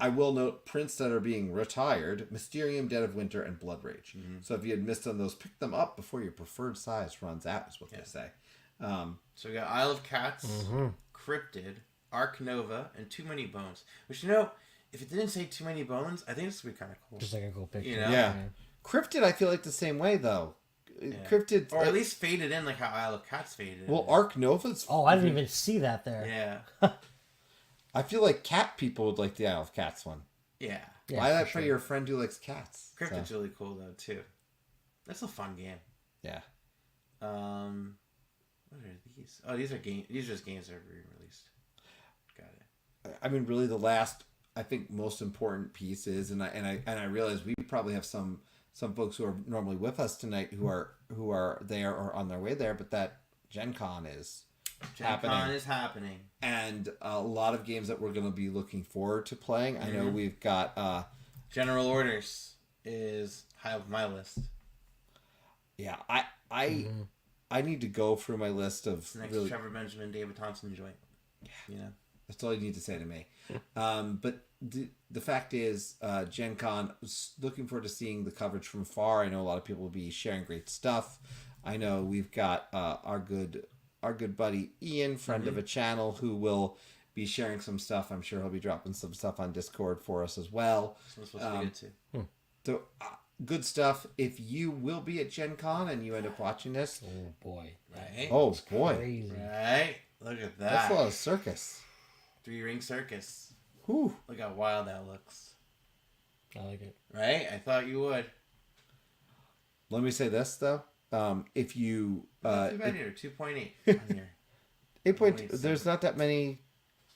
I will note prints that are being retired: Mysterium, Dead of Winter, and Blood Rage. So if you had missed on those, pick them up before your preferred size runs out, is what they say. So we got Isle of Cats, Cryptid, Arc Nova, and Too Many Bones. Which, if it didn't say Too Many Bones, I think this would be kind of cool. Just like a cool picture. You know? Yeah. Cryptid, I feel like the same way, though. Cryptid... Or at least faded in like how Isle of Cats faded in. Well, Arc Nova's... Oh, I didn't even see that there. Yeah. I feel like cat people would like the Isle of Cats one. Yeah. Yeah, Why for not sure. try your friend who likes cats? Cryptid's So, really cool, though, too. That's a fun game. yeah. What are these? Oh, these are just games that are re-released. Got it. I mean, really, the last, I think, most important piece is, and I realize we probably have some folks who are normally with us tonight who are there or on their way there, but that Gen Con is Gen Con is happening. and a lot of games that we're going to be looking forward to playing. I know we've got General Orders is high up my list. yeah, I need to go through my list of It's the next really, Trevor Benjamin, David Thompson joint. Yeah. that's all you need to say to me. But the fact is, Gen Con, was looking forward to seeing the coverage from far. I know a lot of people will be sharing great stuff. I know we've got our good buddy Ian, friend of a channel, who will be sharing some stuff. I'm sure he'll be dropping some stuff on Discord for us as well. This one's supposed to be good too. So good stuff. If you will be at Gen Con and you end up watching this, Oh, boy. Right? oh boy, Crazy. Right? Look at that. that's a lot of circus. 3-ring circus. Whew. Look how wild that looks. I like it. Right? I thought you would. Let me say this though. If you Not too bad here. 2.8 on here. 8.2, there's not that many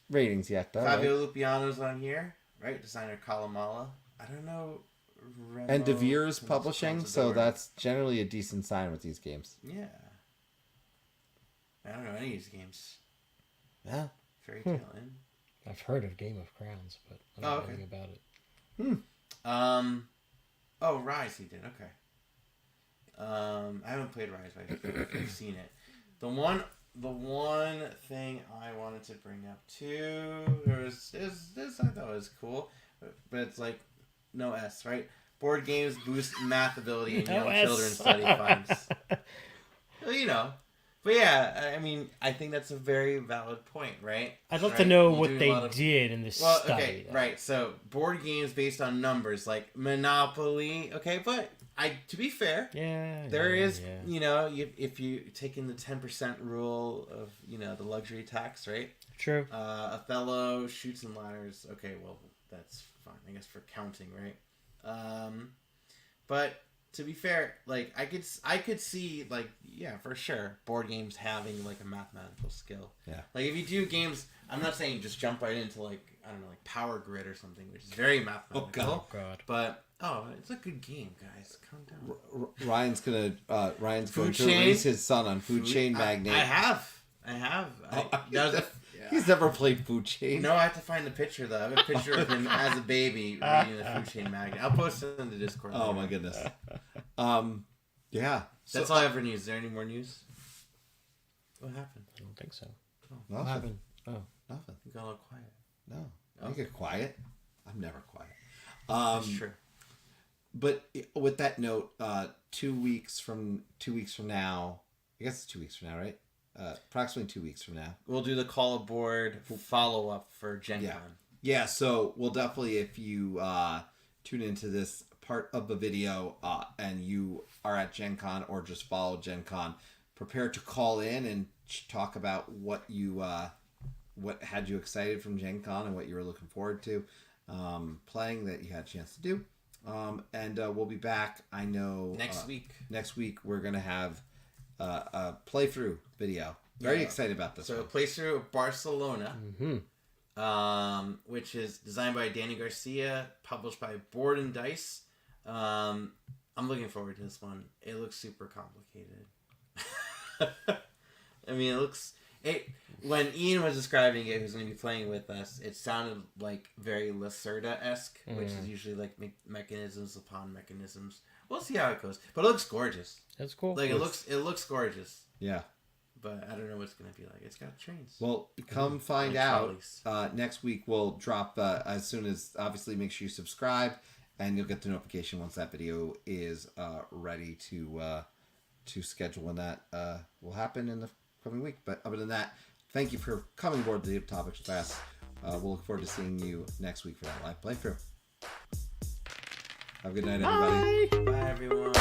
ratings yet though. Right? Fabio Lupiano's on here. Right? Designer Kalamala. I don't know. And Remo DeVere is publishing, so Consador. that's generally a decent sign with these games. Yeah. I don't know any of these games. Yeah. Fairy Tale Inn. I've heard of Game of Crowns, but I don't know okay. anything about it. Oh, Rise he did. Okay. I haven't played Rise, but I've seen it. The one thing I wanted to bring up too is this I thought was cool, but it's like no S, right? Board games boost math ability in No young S. children's study funds. Well, but yeah, I mean, I think that's a very valid point, right? I'd love to Right? know You what do a they lot of- did in this Well, study. okay, though. right. So board games based on numbers, like Monopoly. Okay, but to be fair, Yeah. there yeah, is, yeah. if you take in the 10% rule of, the luxury tax, right? True. Othello, Shoots and Ladders. Okay, well, that's fine, I guess, for counting, right? But to be fair, like, I could see, like, yeah, for sure, board games having, like, a mathematical skill. Yeah. Like, if you do games, I'm not saying just jump right into, like, I don't know, like Power Grid or something, which is very mathematical. Oh, God. But, it's a good game, guys. Calm down. Ryan's going Food to Chain? release his son on Food Chain Magnate. I have. I have. Oh, that was he's never played Food Chain. No, I have to find the picture though. I have a picture of him as a baby reading the Food Chain magazine. I'll post it in the Discord. Oh later. my goodness. Yeah. That's all I have for news. Is there any more news? What happened? I don't think so. What Nothing. happened? Oh, Nothing. You got a little quiet. No. I get quiet. I'm never quiet. That's true. But with that note, 2 weeks from now, I guess it's 2 weeks from now, right? Approximately 2 weeks from now. We'll do the call aboard follow up for Gen Con. Yeah, so we'll definitely, if you tune into this part of the video and you are at Gen Con or just follow Gen Con, prepare to call in and talk about what had you excited from Gen Con and what you were looking forward to playing that you had a chance to do. And we'll be back, I know... Next week. Next week, we're going to have a playthrough video. Very excited about this So a one. playthrough of Barcelona, which is designed by Danny Garcia, published by Board and Dice. I'm looking forward to this one. It looks super complicated. I mean, it looks... when Ian was describing it, who's going to be playing with us, it sounded like very Lacerda-esque, which is usually like mechanisms upon mechanisms. We'll see how it goes, but it looks gorgeous. that's cool. Like it looks gorgeous, Yeah. but I don't know what it's going to be like. It's got trains. Well, come find And out. trolleys. Next week, we'll drop as soon as, obviously, make sure you subscribe, and you'll get the notification once that video is ready to schedule when that will happen in the coming week. But other than that, thank you for coming aboard the Topics Fest. We'll look forward to seeing you next week for that live playthrough. Have a good night, everybody. Bye, everyone.